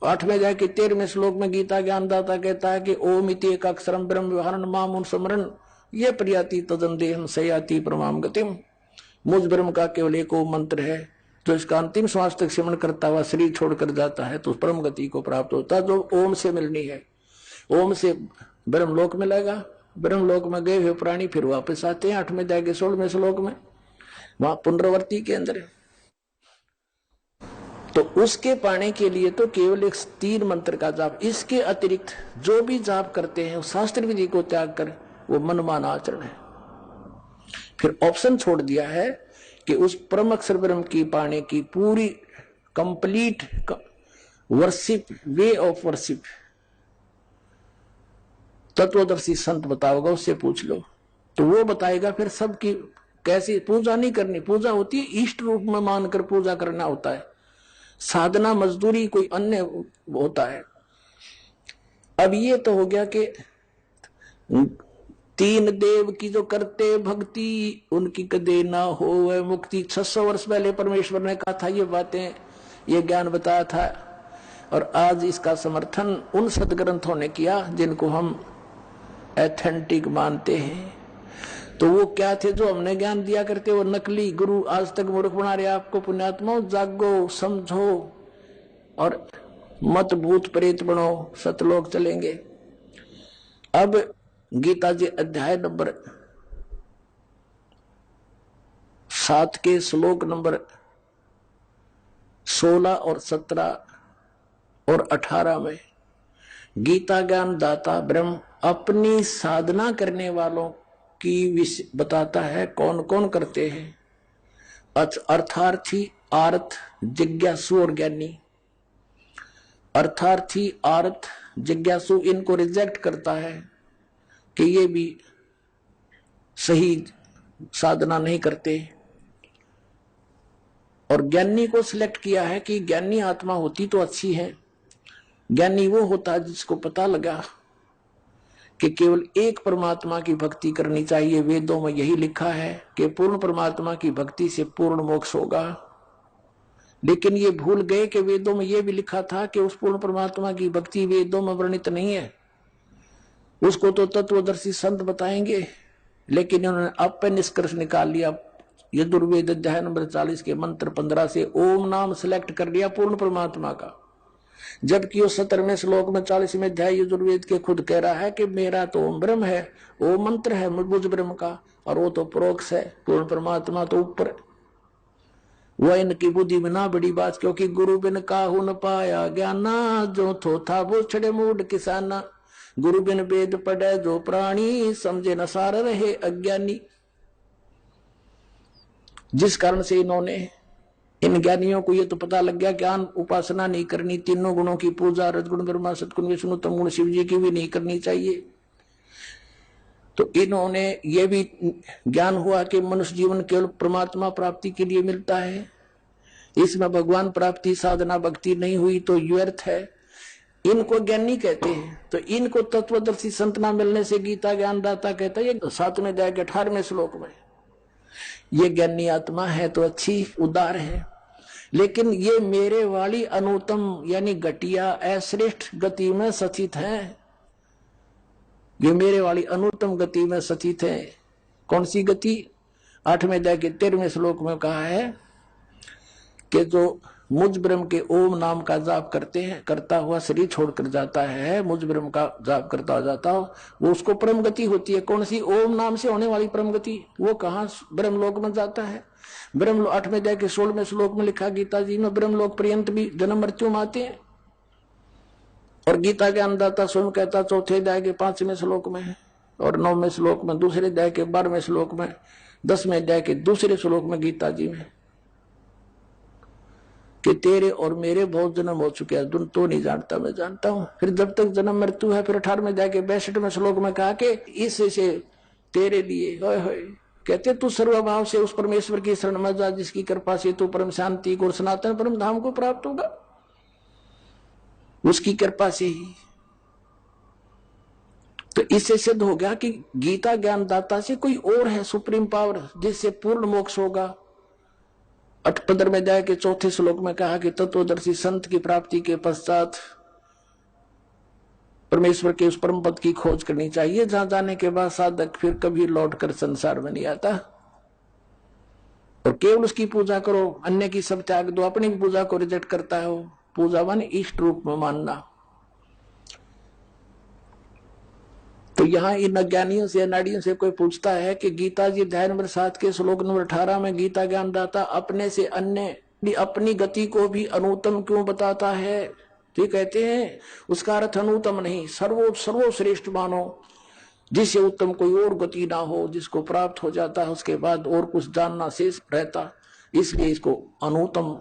8वें अध्याय के 13वें श्लोक में गीता ज्ञानदाता कहता है कि ओम इति एक अक्षरम ब्रह्म व्यवहारन माम स्मरण ये प्रयाति तदन देहम सयाति परमाम गतिम। मुझ ब्रह्म का केवल एक ओम मंत्र है, जो इसका अंतिम श्वास तक सिमरण करता हुआ शरीर छोड़कर जाता है तो परम गति को प्राप्त होता है, जो ओम से मिलनी है। ओम से ब्रह्मलोक मिलेगा। ब्रह्मलोक में गए हुए प्राणी फिर वापस आते हैं 8वें अध्याय के 16वें श्लोक में, वहां पुनरावृत्ति के अंदर। तो उसके पाने के लिए तो केवल एक 3 मंत्र का जाप, इसके अतिरिक्त जो भी जाप करते हैं शास्त्र विधि को त्याग कर वो मनमाना आचरण है। फिर ऑप्शन छोड़ दिया है कि उस परम अक्षर ब्रह्म की पाने की पूरी complete worship, way of worship तत्वदर्शी संत बताओगा, उससे पूछ लो तो वो बताएगा फिर सबकी कैसी पूजा नहीं करनी। पूजा होती है इष्ट रूप में मानकर पूजा करना होता है, साधना मजदूरी कोई अन्य होता है। अब ये तो हो गया कि तीन देव की जो करते भक्ति उनकी कदे ना हो वह मुक्ति। 600 वर्ष पहले परमेश्वर ने कहा था ये बातें, ये ज्ञान बताया था, और आज इसका समर्थन उन सदग्रंथों ने किया जिनको हम एथेंटिक मानते हैं। तो वो क्या थे जो हमने ज्ञान दिया करते, वो नकली गुरु आज तक मूर्ख बना रहे आपको। पुण्यात्माओं, जागो, समझो और मत भूत प्रेत बनो, सतलोक चलेंगे। अब गीता जी अध्याय नंबर 7 के श्लोक नंबर 16 और 17 और 18 में गीता ज्ञान दाता ब्रह्म अपनी साधना करने वालों की बताता है कौन कौन करते हैं। अर्थार्थी, आर्थ, जिज्ञासु और ज्ञानी। अर्थार्थी, आर्थ, जिज्ञासु इनको रिजेक्ट करता है कि ये भी सही साधना नहीं करते, और ज्ञानी को सिलेक्ट किया है कि ज्ञानी आत्मा होती तो अच्छी है। ज्ञानी वो होता है जिसको पता लगा कि केवल एक परमात्मा की भक्ति करनी चाहिए। वेदों में यही लिखा है कि पूर्ण परमात्मा की भक्ति से पूर्ण मोक्ष होगा। लेकिन ये भूल गए कि वेदों में यह भी लिखा था कि उस पूर्ण परमात्मा की भक्ति वेदों में वर्णित नहीं है, उसको तो तत्वदर्शी संत बताएंगे। लेकिन उन्होंने अब पे निष्कर्ष निकाल लिया, यजुर्वेद अध्याय नंबर 40 के मंत्र 15 से ओम नाम सिलेक्ट कर लिया पूर्ण परमात्मा का, जबकि वो 17वें श्लोक में 40वें अध्याय यजुर्वेद के खुद कह रहा है कि मेरा तो ओम ब्रह्म है, वो मंत्र है मुझ ब्रह्म का, और वो तो परोक्ष है, पूर्ण परमात्मा तो ऊपर। वह इनकी बुद्धि में ना बड़ी बात, क्योंकि गुरु बिन काहू न पाया ज्ञाना, जो थो था वो छड़े मूड किसाना। गुरु बिन वेद पढ़े जो प्राणी, समझे न सार रहे अज्ञानी। जिस कारण से इन्होंने, इन ज्ञानियों को ये तो पता लग गया ज्ञान उपासना नहीं करनी, तीनों गुणों की पूजा, रजगुण ब्रह्मा सतगुण विष्णु तम गुण शिव जी की भी नहीं करनी चाहिए। तो इन्होंने ये भी ज्ञान हुआ कि मनुष्य जीवन केवल परमात्मा प्राप्ति के लिए मिलता है, इसमें भगवान प्राप्ति साधना भक्ति नहीं हुई तो व्यर्थ है। इनको ज्ञानी कहते हैं। तो इनको तत्वदर्शी संत ना मिलने से गीता ज्ञान दाता कहता है 7वें अध्याय के 18वें श्लोक में, ये ज्ञानी आत्मा है तो अच्छी उदार है, लेकिन ये मेरे वाली अनुत्तम यानी घटिया अश्रेष्ठ गति में सचित है। ये मेरे वाली अनुत्तम गति में सचित है। कौन सी गति? 8वें अध्याय के 13वें श्लोक में कहा है कि जो मुझ ब्रह्म के ओम नाम का जाप करते हैं, करता हुआ शरीर छोड़कर जाता है, मुझ ब्रह्म का जाप करता हो जाता हो, वो उसको परम गति होती है। कौन सी? ओम नाम से होने वाली परम गति। वो कहाँ? ब्रह्मलोक में जाता है। ब्रह्म 8वें अध्याय के 16वें श्लोक में लिखा गीता जी में, ब्रह्मलोक पर्यंत भी जन्म मृत्यु में आते हैं। और गीता के अन्नदाता स्वयं कहता 4थे अध्याय के 5वें श्लोक में, और 9वें श्लोक में, 2 अध्याय के 12वें श्लोक में, 10वें अध्याय के 2 श्लोक में गीता जी में कि तेरे और मेरे बहुत जन्म हो चुके हैं, तो नहीं जानता, मैं जानता हूं। फिर जब तक जन्म मृत्यु है, फिर 18वें अध्याय के 62वें श्लोक में कहा कि इससे तेरे लिए कहते तू सर्वभाव से उस परमेश्वर की शरण में जा, जिसकी कृपा से तू परम शांति को, सनातन परम धाम को प्राप्त होगा, उसकी कृपा से ही। तो इससे सिद्ध हो गया कि गीता ज्ञानदाता से कोई और है सुप्रीम पावर, जिससे पूर्ण मोक्ष होगा। 15वें अध्याय के 4थे श्लोक में कहा कि तत्वदर्शी संत की प्राप्ति के पश्चात परमेश्वर के उस परम पद की खोज करनी चाहिए, जहां जाने के बाद साधक फिर कभी लौटकर संसार में नहीं आता, और केवल उसकी पूजा करो, अन्य की सब त्याग दो। अपनी भी पूजा को रिजेक्ट करता है वो। पूजा मान इष्ट रूप में मानना। तो यहाँ इन अज्ञानियों से, अनाड़ियों से कोई पूछता है कि गीता जी अध्याय नंबर 7 के श्लोक नंबर 18 में गीता ज्ञानदाता अपने से अन्य अपनी गति को भी अनुत्तम क्यों बताता है? तो कहते हैं उसका अर्थ अनुत्तम नहीं, सर्वश्रेष्ठ मानो। जिससे उत्तम कोई और गति ना हो, जिसको प्राप्त हो जाता है उसके बाद और कुछ जानना शेष रहता, इसलिए इसको अनुत्तम,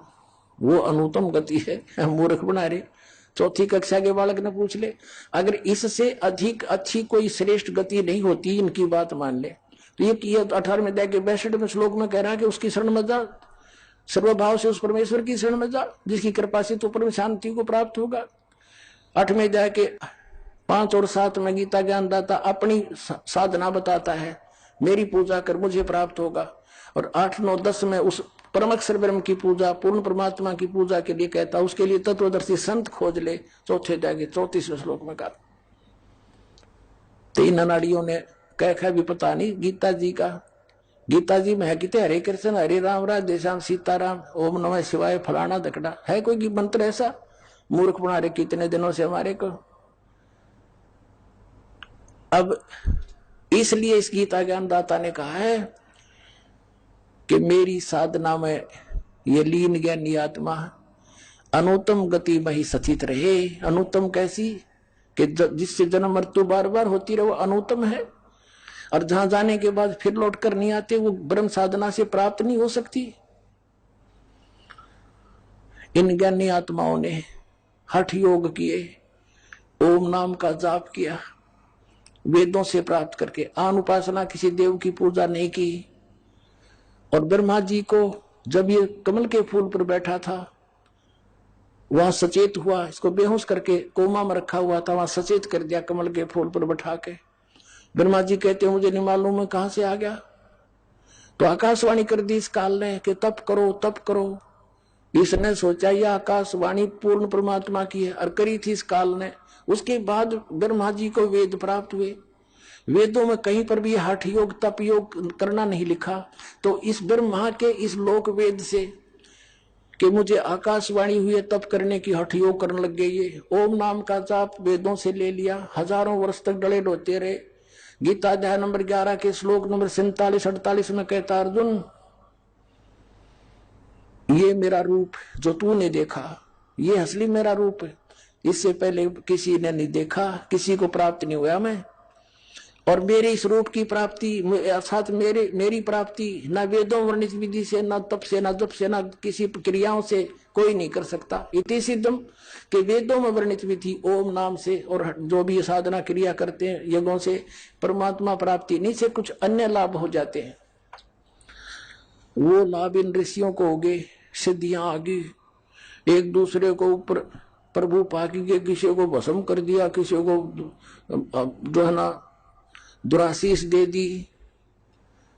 वो अनुत्तम गति है। मूर्ख बना रहे। चौथी कक्षा के बालक ने पूछ ले, अगर इससे अधिक अच्छी कोई श्रेष्ठ गति नहीं होती, इनकी बात मान ले, तो ये 18वें अध्याय के 62वें श्लोक में कह रहा है कि उसकी शरण में जा, सर्वभाव से उस परमेश्वर की शरण में जा, जिसकी कृपा से तो परम शांति को प्राप्त होगा। 8वें अध्याय के 5 और 7 में गीता ज्ञानदाता अपनी साधना बताता है, मेरी पूजा कर मुझे प्राप्त होगा। और 8, 9, 10 में उस परमक्षर ब्रह्म की पूजा, पूर्ण परमात्मा की पूजा के लिए कहता, उसके लिए तत्वदर्शी संत खोज ले। चौथे अध्याय के 34वें श्लोक में कहा। 3 अनाड़ियों ने कह भी पता नहीं गीता जी का। गीता जी में है कितने हरे कृष्ण हरे राम राधे श्याम सीताराम ओम नमः शिवाय फलाना धकड़ा, है कोई मंत्र ऐसा? मूर्ख बना रहे कितने दिनों से हमारे को। अब इसलिए इस गीता ज्ञानदाता ने कहा है कि मेरी साधना में ये लीन ज्ञानी आत्मा अनुत्तम गति में ही सचित रहे। अनुत्तम कैसी? कि जिससे जन्म मृत्यु बार बार होती रहे, वो अनुत्तम है। और जहां जाने के बाद फिर लौट कर नहीं आते, वो ब्रह्म साधना से प्राप्त नहीं हो सकती। इन ज्ञानी आत्माओं ने हठ योग किए, ओम नाम का जाप किया, वेदों से प्राप्त करके आन उपासना, किसी देव की पूजा नहीं की। और ब्रह्मा जी को जब ये कमल के फूल पर बैठा था, वहां सचेत हुआ, इसको बेहोश करके कोमा में रखा हुआ था, वहां सचेत कर दिया कमल के फूल पर बैठा के। ब्रह्मा जी कहते मुझे नहीं मालूम है कहां से आ गया। तो आकाशवाणी कर दी इस काल ने कि तप करो तप करो। इसने सोचा यह आकाशवाणी पूर्ण परमात्मा की है, और करी थी इस काल ने। उसके बाद ब्रह्मा जी को वेद प्राप्त हुए। वेदों में कहीं पर भी हठ योग तप योग करना नहीं लिखा। तो इस ब्रह्मा के इस लोक वेद से कि मुझे आकाशवाणी हुई तप करने की, हठ योग करने लग गए। ये ओम नाम का जाप वेदों से ले लिया, हजारों वर्ष तक डले डोते रहे। गीता अध्याय नंबर 11 के श्लोक नंबर 47-48 में कहता, अर्जुन ये मेरा रूप जो तूने देखा, ये असली मेरा रूप है। इससे पहले किसी ने नहीं देखा, किसी को प्राप्त नहीं हुआ मैं। और मेरे इस रूप की प्राप्ति अर्थात मेरी प्राप्ति न वेदों वर्णित विधि से, न तप से, न जप से, न किसी क्रियाओं से कोई नहीं कर सकता। इति सिद्धम कि वेदों में वर्णित विधि ओम नाम से और जो भी साधना क्रिया करते हैं यज्ञों से परमात्मा प्राप्ति नहीं से कुछ अन्य लाभ हो जाते हैं। वो लाभ इन ऋषियों को हो गए, सिद्धियां आ गई, एक दूसरे को ऊपर प्रभु पाकी के, किसी को भस्म कर दिया, किसी को जो है ना दुराशीष दे दी,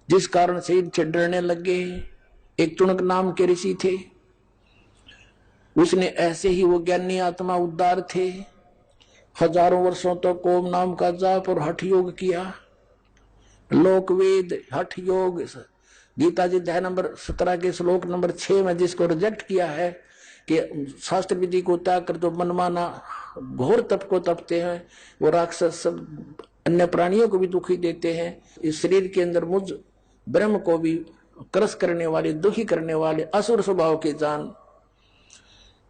जिस कारण से इनसे डरने लगे। एक चुनक नाम के ऋषि थे, उसने ऐसे ही, वो ज्ञानी आत्मा उद्धार थे, हजारों वर्षों तक ओम नाम का जाप और हठ योग किया। लोक वेद हठ योग गीता जी अध्याय नंबर 17 के श्लोक नंबर 6 में जिसको रिजेक्ट किया है कि शास्त्र विधि को त्याग कर जो मनमाना घोर तप को तपते हैं, वो राक्षस सब अन्य प्राणियों को भी दुखी देते हैं। इस शरीर के अंदर मुझ ब्रह्म को भी क्रस करने वाले, दुखी करने वाले असुर स्वभाव के जान।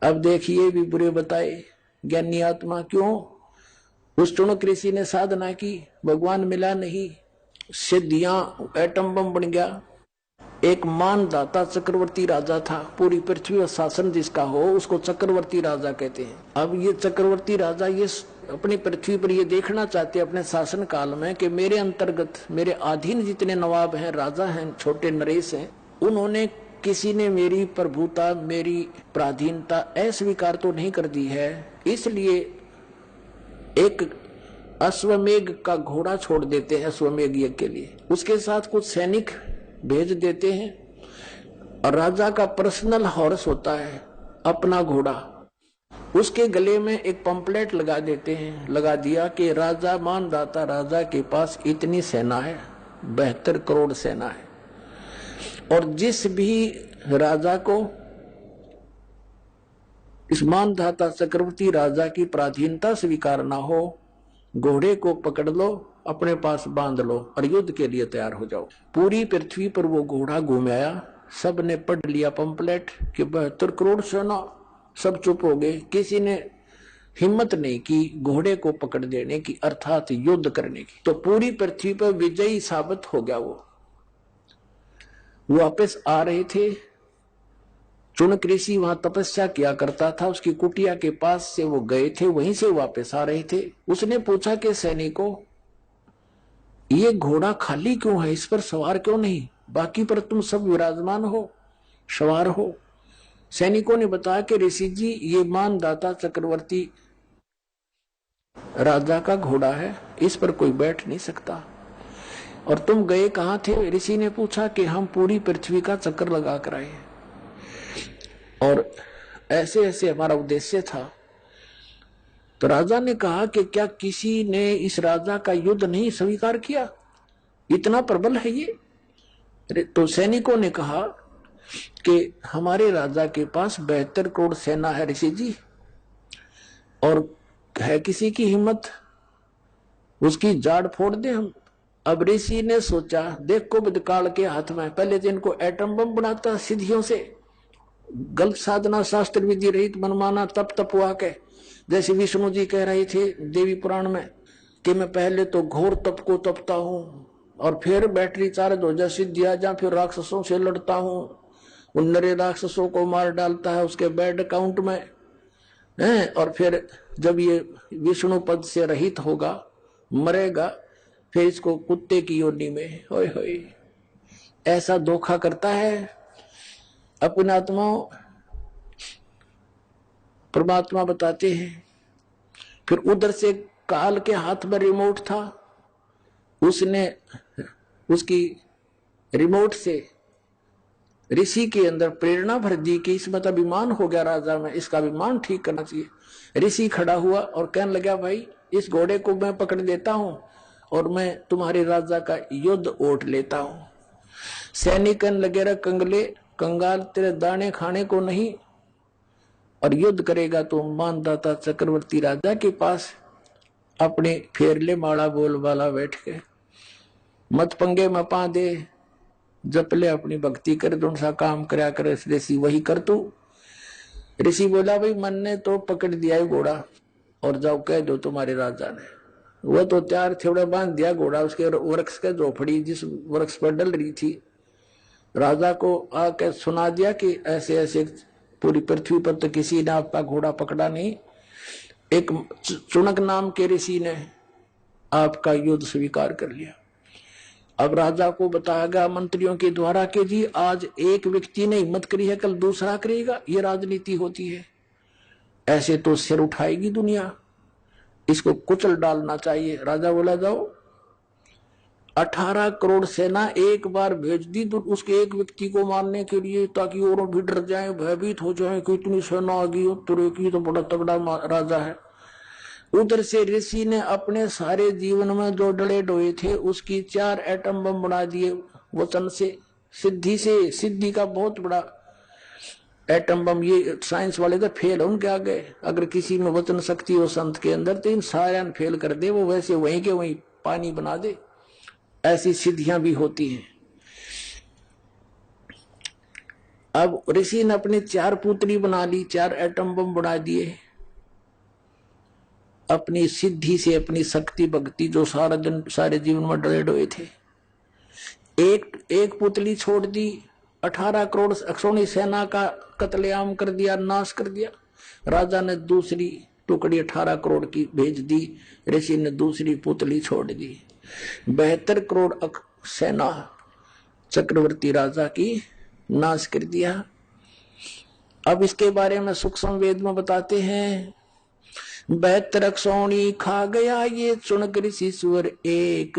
अब देखिए भी बुरे बताए ज्ञानी आत्मा क्यों? उस टुणक ऋषि ने साधना की, भगवान मिला नहीं, सिद्धियां एटम बम बन गया। एक मानदाता चक्रवर्ती राजा था, पूरी पृथ्वी और शासन जिसका हो उसको चक्रवर्ती राजा कहते हैं। अब ये चक्रवर्ती राजा ये अपनी पृथ्वी पर ये देखना चाहते अपने शासन काल में कि मेरे अंतर्गत मेरे अधीन जितने नवाब हैं, राजा हैं, छोटे नरेश हैं, उन्होंने किसी ने मेरी प्रभुता, मेरी पराधीनता अस्वीकार तो नहीं कर दी है। इसलिए एक अश्वमेघ का घोड़ा छोड़ देते हैं अश्वमेघ यज्ञ के लिए, उसके साथ कुछ सैनिक भेज देते हैं और राजा का पर्सनल हॉर्स होता है अपना घोड़ा, उसके गले में एक पंपलेट लगा देते हैं। लगा दिया कि राजा मानदाता राजा के पास इतनी सेना है, 72 करोड़ सेना है, और जिस भी राजा को इस मानदाता चक्रवर्ती राजा की पराधीनता स्वीकार ना हो, घोड़े को पकड़ लो, अपने पास बांध लो और युद्ध के लिए तैयार हो जाओ। पूरी पृथ्वी पर वो घोड़ा घूम आया, सब ने पढ़ लिया पंपलेट कि 72 करोड़ सेना, सब चुप हो गए, किसी ने हिम्मत नहीं की घोड़े को पकड़ देने की, अर्थात युद्ध करने की। तो पूरी पृथ्वी पर विजयी साबित हो गया। वो वापस आ रहे थे। चुनक ऋषि वहां तपस्या किया करता था, उसकी कुटिया के पास से वो गए थे, वहीं से वापस आ रहे थे। उसने पूछा कि सैनिकों, ये घोड़ा खाली क्यों है, इस पर सवार क्यों नहीं? बाकी पर तुम सब विराजमान हो, सवार हो। सैनिकों ने बताया कि ऋषि जी, ये मानदाता चक्रवर्ती राजा का घोड़ा है, इस पर कोई बैठ नहीं सकता। और तुम गए कहां थे? ऋषि ने पूछा कि हम पूरी पृथ्वी का चक्कर लगा कर आए और ऐसे ऐसे हमारा उद्देश्य था। तो राजा ने कहा कि क्या किसी ने इस राजा का युद्ध नहीं स्वीकार किया? इतना प्रबल है ये। तो सैनिकों ने कहा कि हमारे राजा के पास 72 करोड़ सेना है ऋषि जी, और है किसी की हिम्मत उसकी जाड़ फोड़ दे हम। अब ऋषि ने सोचा, देखो बिदकाल के हाथ में, पहले तो इनको एटम बम बनाता सिद्धियों से, गलत साधना शास्त्र विधि रहित मनमाना तप तपवा के, जैसे विष्णु जी कह रहे थे देवी पुराण में कि मैं पहले तो घोर तप को तपता हूं और फिर बैटरी चार्ज हो जा सिद्धिया जा, फिर राक्षसों से लड़ता हूं, उन नरे राक्षसों को मार डालता है उसके बैड अकाउंट में है, और फिर जब ये विष्णु पद से रहित होगा, मरेगा, फिर इसको कुत्ते की योनि में, होय होय। ऐसा धोखा करता है अपने आत्माओं। परमात्मा बताते हैं। फिर उधर से काल के हाथ में रिमोट था, उसने उसकी रिमोट से ऋषि के अंदर प्रेरणा भर दी कि इसमें तो अभिमान हो गया राजा में, इसका अभिमान ठीक करना चाहिए। ऋषि खड़ा हुआ और कहने लगा, भाई इस घोड़े को मैं पकड़ देता हूं और मैं तुम्हारे राजा का युद्ध ओट लेता हूं। सैनिक लगे रह कंगले कंगाल, तेरे दाने खाने को नहीं, और युद्ध करेगा तो मानदाता चक्रवर्ती राजा के पास अपने फेरले माड़ा बोल वाला बैठ के, मत पंगे में पा दे, जपले अपनी भक्ति कर, दो सा काम करया करे ऋषि वही कर तू। ऋषि बोला, भाई मन ने तो पकड़ दिया है घोड़ा, और जाओ कह दो तुम्हारे राजा ने। वो तो त्यार थोड़ा बांध दिया घोड़ा उसके वृक्ष के झोपड़ी जिस वृक्ष पर डल रही थी। राजा को आके सुना दिया कि ऐसे ऐसे पूरी पृथ्वी पर तो किसी ने आपका घोड़ा पकड़ा नहीं, एक चुनक नाम के ऋषि ने आपका युद्ध स्वीकार कर लिया। अब राजा को बताया गया मंत्रियों के द्वारा कि जी आज एक व्यक्ति ने हिम्मत करी है, कल दूसरा करेगा, ये राजनीति होती है, ऐसे तो सिर उठाएगी दुनिया, इसको कुचल डालना चाहिए। राजा बोला, जाओ 18 करोड़ सेना एक बार भेज दी तो उसके एक व्यक्ति को मारने के लिए, ताकि और भी डर जाए, भयभीत हो जाए कि इतनी सेना आ गई, तुरे की तो बड़ा तगड़ा राजा है। उधर से ऋषि ने अपने सारे जीवन में जो डले डोए थे उसकी 4 एटम बम बना दिए वचन से, सिद्धि का बहुत बड़ा एटम बम। ये साइंस वाले तो फेल उनके आगे, अगर किसी में वचन शक्ति हो संत के अंदर तो इन सारे फेल कर दे, वो वैसे वहीं के वहीं पानी बना दे। ऐसी सिद्धियां भी होती हैं। अब ऋषि ने अपनी 4 पुत्री बना ली, 4 एटम बम बना दिए अपनी सिद्धि से, अपनी शक्ति भक्ति जो सारा दिन सारे जीवन में डरे डोए थे। एक पुतली छोड़ दी, 18 करोड़ अक्षोणी सेना का कत्लेआम कर दिया, नाश कर दिया। राजा ने दूसरी टुकड़ी 18 करोड़ की भेज दी, ऋषि ने दूसरी पुतली छोड़ दी। 72 करोड़ सेना चक्रवर्ती राजा की नाश कर दिया। अब इसके बारे में सूक्ष्म वेद में बताते हैं, 72 अक्षौणी खा गया ये चुनक ऋषि सुअर एक,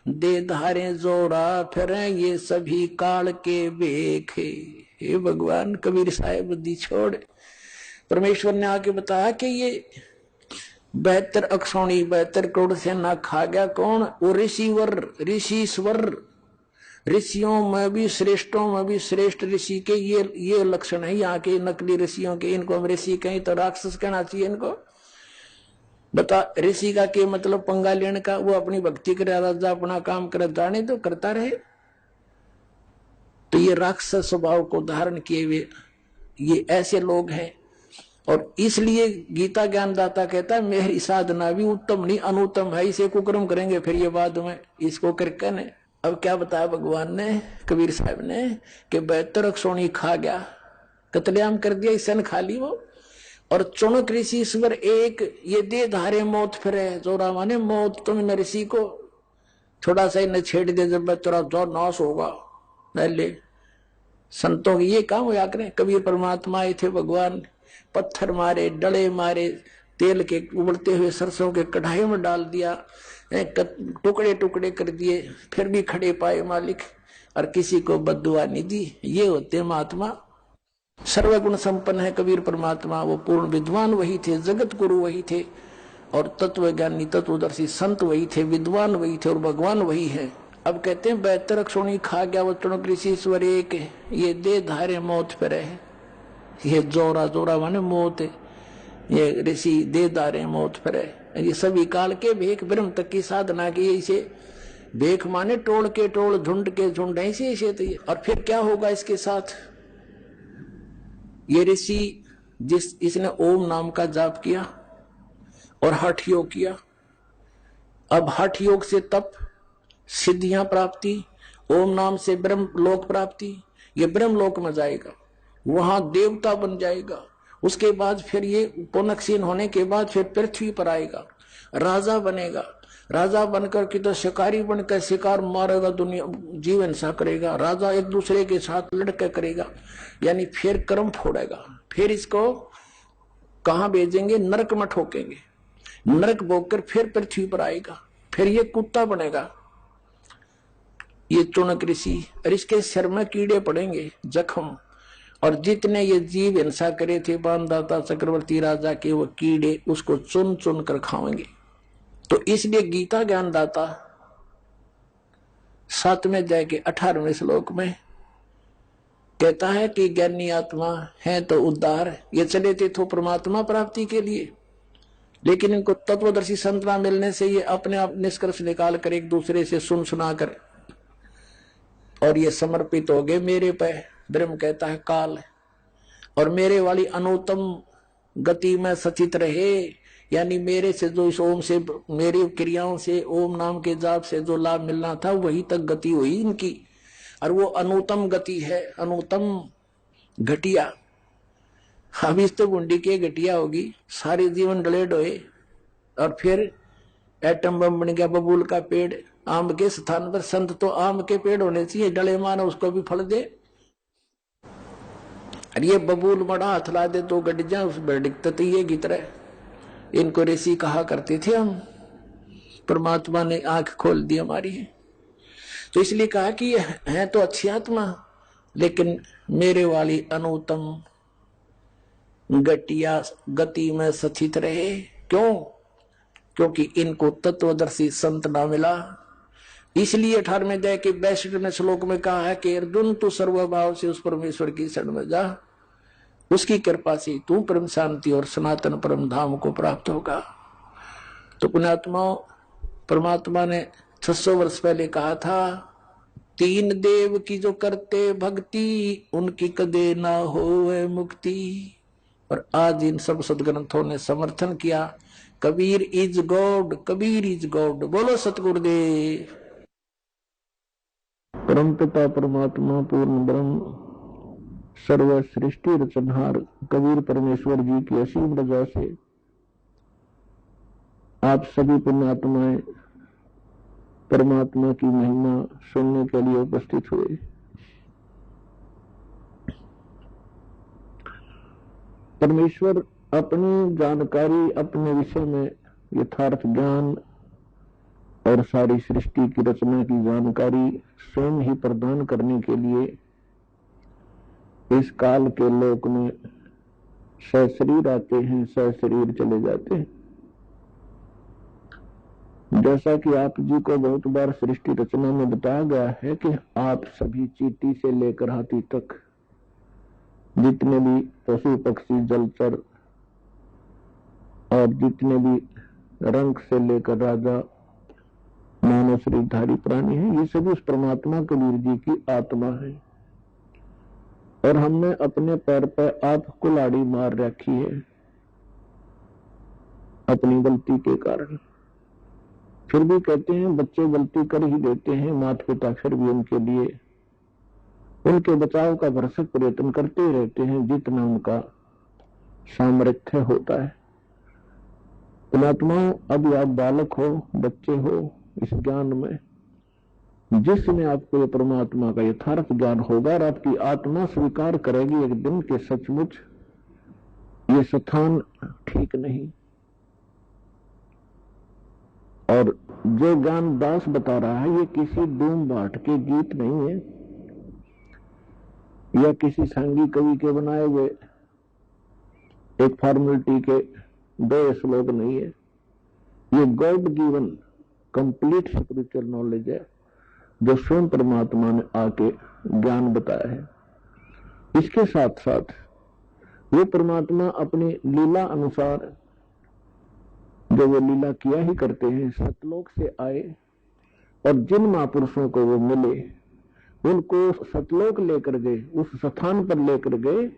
दे धारे जोरा फिरे ये सभी काल के बेख। हे भगवान, कबीर साहेब बुद्धि छोड़। परमेश्वर ने आके बताया कि ये 72 अक्षौणी 72 करोड़ सेना खा गया कौन? वो ऋषिवर, ऋषिश्वर, ऋषियों में भी श्रेष्ठों में भी श्रेष्ठ ऋषि के ये लक्षण है यहाँ के नकली ऋषियों के। इनको हम ऋषि कहीं तो राक्षस कहना चाहिए इनको। बता ऋषि का के मतलब पंगा लेने का, वो अपनी भक्ति करे, राजा अपना काम करे, जाने तो करता रहे। तो ये राक्षस स्वभाव को धारण किए हुए ये ऐसे लोग हैं। और इसलिए गीता ज्ञानदाता कहता है मेरी साधना भी उत्तम नहीं अनुत्तम है, इसे कुकर्म करेंगे फिर ये बाद में इसको करके ने। अब क्या बताया भगवान ने, कबीर साहब ने, कि 72 सोनी खा गया, कतलेआम कर दिया, सन खा ली वो। और चुनक ऋषि ईश्वर एक, ये दे धारे मौत फिरे, जोरा माने मौत, तुम न ऋषि को थोड़ा सा ही न छेड़ दे, जब तेरा जो नाश होगा न ले। संतों की ये काम हुआ करें। कबीर परमात्मा आए थे, भगवान पत्थर मारे, डले मारे, तेल के उबलते हुए सरसों के कढ़ाई में डाल दिया, टुकड़े टुकड़े कर दिए, फिर भी खड़े पाए मालिक, और किसी को बद्दुआ नहीं दी। ये होते महात्मा, सर्वगुण संपन्न है कबीर परमात्मा। वो पूर्ण विद्वान वही थे, जगत गुरु वही थे, और तत्वज्ञानी तत्वदर्शी संत वही थे, विद्वान वही थे, और भगवान वही है। अब कहते हैं 72 सोनी खा गया वो चुनक ऋषि ईश्वर एक, ये दे धारे मौत फिरे है। ये जोरा, जोरा माने मौत है, ये ऋषि दे धारे मौत फिरे। ये सभी काल के भेख ब्रह्म तक की साधना की, इसे भेख माने टोल के टोल, झुंड के झुंड, ऐसे ऐसे। तो और फिर क्या होगा इसके साथ, ये ऋषि इसने ओम नाम का जाप किया और हठ योग किया। अब हठ योग से तप, सिद्धियां प्राप्ति, ओम नाम से ब्रह्म लोक प्राप्ति, ये ब्रह्म लोक में जाएगा, वहां देवता बन जाएगा। उसके बाद फिर ये पुनक्षीण होने के बाद फिर पृथ्वी पर आएगा, राजा बनेगा। राजा बनकर के तो शिकारी बनकर शिकार मारेगा, दुनिया जीवन सा करेगा। राजा एक दूसरे के साथ लड़के करेगा, यानी फिर कर्म फोड़ेगा। फिर इसको कहां भेजेंगे, नरक में ठोकेंगे, नरक भोगकर फिर पृथ्वी पर आएगा, फिर ये कुत्ता बनेगा ये चुनक ऋषि, और इसके सिर में कीड़े पड़ेंगे, जख्म। और जितने ये जीव हिंसा करे थे बाणदाता चक्रवर्ती राजा के, वो कीड़े उसको चुन चुन कर खाएंगे। तो इसलिए गीता ज्ञानदाता 7वें अध्याय के 18वें श्लोक में कहता है कि ज्ञानी आत्मा है तो उद्धार, ये चले थे तो परमात्मा प्राप्ति के लिए, लेकिन इनको तत्वदर्शी संतना मिलने से ये अपने आप निष्कर्ष निकाल कर एक दूसरे से सुन सुना कर और ये समर्पित हो गए मेरे पे। ब्रह्म कहता है काल, और मेरे वाली अनुत्तम गति में सचित रहे, यानी मेरे से जो इस ओम से, मेरी क्रियाओं से, ओम नाम के जाप से जो लाभ मिलना था वही तक गति हुई इनकी, और वो अनुत्तम गति है, अनुत्तम घटिया। अब इस तो गुंडी के घटिया होगी, सारे जीवन डले डोए, और फिर एटम बम बन गया, बबूल का पेड़, आम के स्थान पर संत तो आम के पेड़ होने चाहिए, डले मानो उसको भी फल दे। और ये बबूल बड़ा हाथ ला दे तो गट जा, उस दिक्कत ये गित रहे। इनको ऋषि कहा करते थे हम, परमात्मा ने आंख खोल दी हमारी। तो इसलिए कहा कि ये है तो अच्छी आत्मा, लेकिन मेरे वाली अनुत्तम घटिया गति में सचित रहे। क्यों? क्योंकि इनको तत्वदर्शी संत ना मिला। इसलिए 18वें अध्याय के 62वें श्लोक में कहा है कि अर्जुन तू सर्वभाव से उस परमेश्वर की शरण में जा, उसकी कृपा से तू परम शांति और सनातन परम धाम को प्राप्त होगा। तो पुण्यात्माओं, परमात्मा ने 600 वर्ष पहले कहा था, 3 देव की जो करते भक्ति, उनकी कदे ना होए मुक्ति। और आज इन सब सदग्रंथों ने समर्थन किया, Kabir is God, Kabir is God. बोलो सतगुरुदेव। परमपिता परमात्मा पूर्ण ब्रह्म सर्व सृष्टि रचनहार कबीर परमेश्वर जी की असीम रजा से आप सभी पुण्यात्माएं परमात्मा की महिमा सुनने के लिए उपस्थित हुए। परमेश्वर अपनी जानकारी, अपने विषय में यथार्थ ज्ञान और सारी सृष्टि की रचना की जानकारी स्वयं ही प्रदान करने के लिए इस काल के लोक में सशरीर आते हैं, सशरीर चले जाते हैं। जैसा कि आप जी को बहुत बार सृष्टि रचना में बताया गया है कि आप सभी चींटी से लेकर हाथी तक जितने भी पशु पक्षी जलचर और जितने भी रंग से लेकर राजा मानव शरीरधारी प्राणी है, ये सभी उस परमात्मा कबीर जी की आत्मा है। और हमने अपने पैर पर आप कुल्हाड़ी मार रखी है अपनी गलती के कारण। फिर भी कहते हैं बच्चे गलती कर ही देते हैं, माता पिता फिर भी उनके लिए उनके बचाव का भरसक प्रयत्न करते ही रहते हैं जितना उनका सामर्थ्य होता है। पुणात्माओं, अभी आप बालक हो, बच्चे हो, इस ज्ञान में जिसमें आपको ये परमात्मा का यथार्थ ज्ञान होगा और आपकी आत्मा स्वीकार करेगी एक दिन के सचमुच ये स्थान ठीक नहीं। और जो ज्ञान दास बता रहा है ये किसी डूम बाट के गीत नहीं है या किसी सांगी कवि के बनाए हुए एक फॉर्मेलिटी के 2 श्लोक नहीं है। ये God given complete spiritual knowledge है जो स्वयं परमात्मा ने आके ज्ञान बताया है। इसके साथ साथ वो परमात्मा अपनी लीला अनुसार जो वो लीला किया ही करते हैं, सतलोक से आए और जिन महापुरुषों को वो मिले उनको सतलोक लेकर गए, उस स्थान पर लेकर गए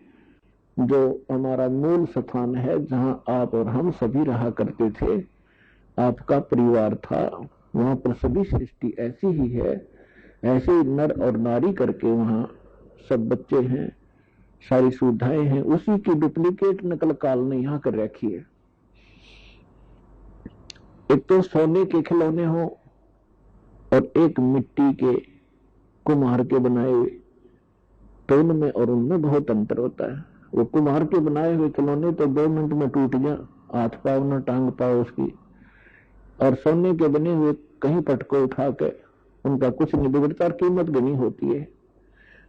जो हमारा मूल स्थान है, जहां आप और हम सभी रहा करते थे, आपका परिवार था। वहां पर सभी सृष्टि ऐसी ही है, ऐसे ही नर और नारी करके वहां सब बच्चे हैं, सारी सुविधाएं हैं, उसी की डुप्लीकेट नकल काल ने यहां कर रखी है। एक तो सोने के खिलौने हो और एक मिट्टी के कुम्हार के बनाए हुए, तो उनमें और उनमें बहुत अंतर होता है। वो कुम्हार के बनाए हुए खिलौने तो 2 मिनट में टूट जा, हाथ पाओ न टांग पाओ उसकी, और सोने के बने हुए कहीं पटको उठा के उनका कुछ नहीं बिगड़ता और कीमत गनी होती है।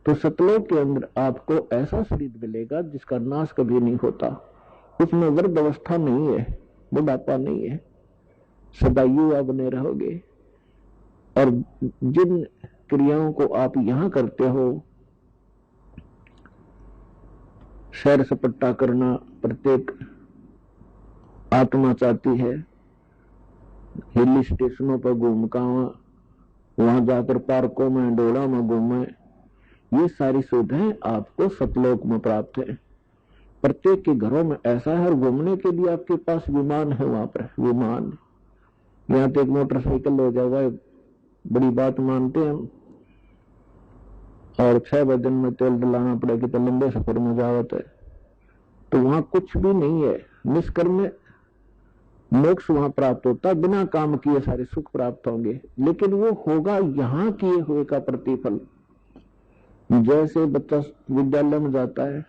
तो सतलोक के अंदर आपको ऐसा शरीर मिलेगा जिसका नाश कभी नहीं होता, उसमें वृद्ध अवस्था नहीं है, बुढ़ापा नहीं है, सदा युवा बने रहोगे। और जिन क्रियाओं को आप यहां करते हो, सैर सपट्टा करना प्रत्येक आत्मा चाहती है, हिल स्टेशनों पर घूमका वहां जाकर पार्कों में डोला में घूमे, ये सारी सुविधाएं आपको सतलोक में प्राप्त है। प्रत्येक के घरों में ऐसा है, और घूमने के लिए आपके पास विमान है, वहां पर विमान, यहाँ तो एक मोटरसाइकिल हो जाएगा, बड़ी बात मानते हैं हम, और 6 बजे में तेल डलाना पड़ेगा तो लंबे सफर में जावत है। तो वहां कुछ भी नहीं है, निष्कर्म मोक्ष वहां प्राप्त होता, बिना काम किए सारे सुख प्राप्त होंगे, लेकिन वो होगा यहाँ किए हुए का प्रतिफल। जैसे बच्चा विद्यालय में जाता है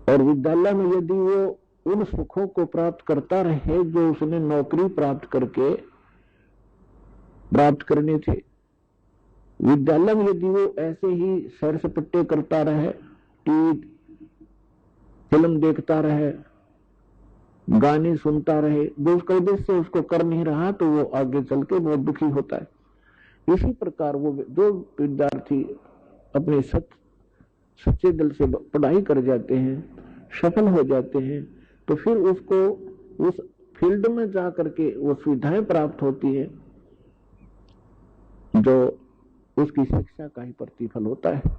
और विद्यालय में यदि वो उन सुखों को प्राप्त करता रहे जो उसने नौकरी प्राप्त करके प्राप्त करने थे, विद्यालय में यदि वो ऐसे ही सैर सपट्टे करता रहे, टीवी फिल्म देखता रहे, गाने सुनता रहे, जो उसका उद्देश्य उसको कर नहीं रहा, तो वो आगे चल के बहुत दुखी होता है। इसी प्रकार वो जो विद्यार्थी अपने सच्चे दिल से पढ़ाई कर जाते हैं, सफल हो जाते हैं, तो फिर उसको उस फील्ड में जा करके वो सुविधाएं प्राप्त होती है जो उसकी शिक्षा का ही प्रतिफल होता है।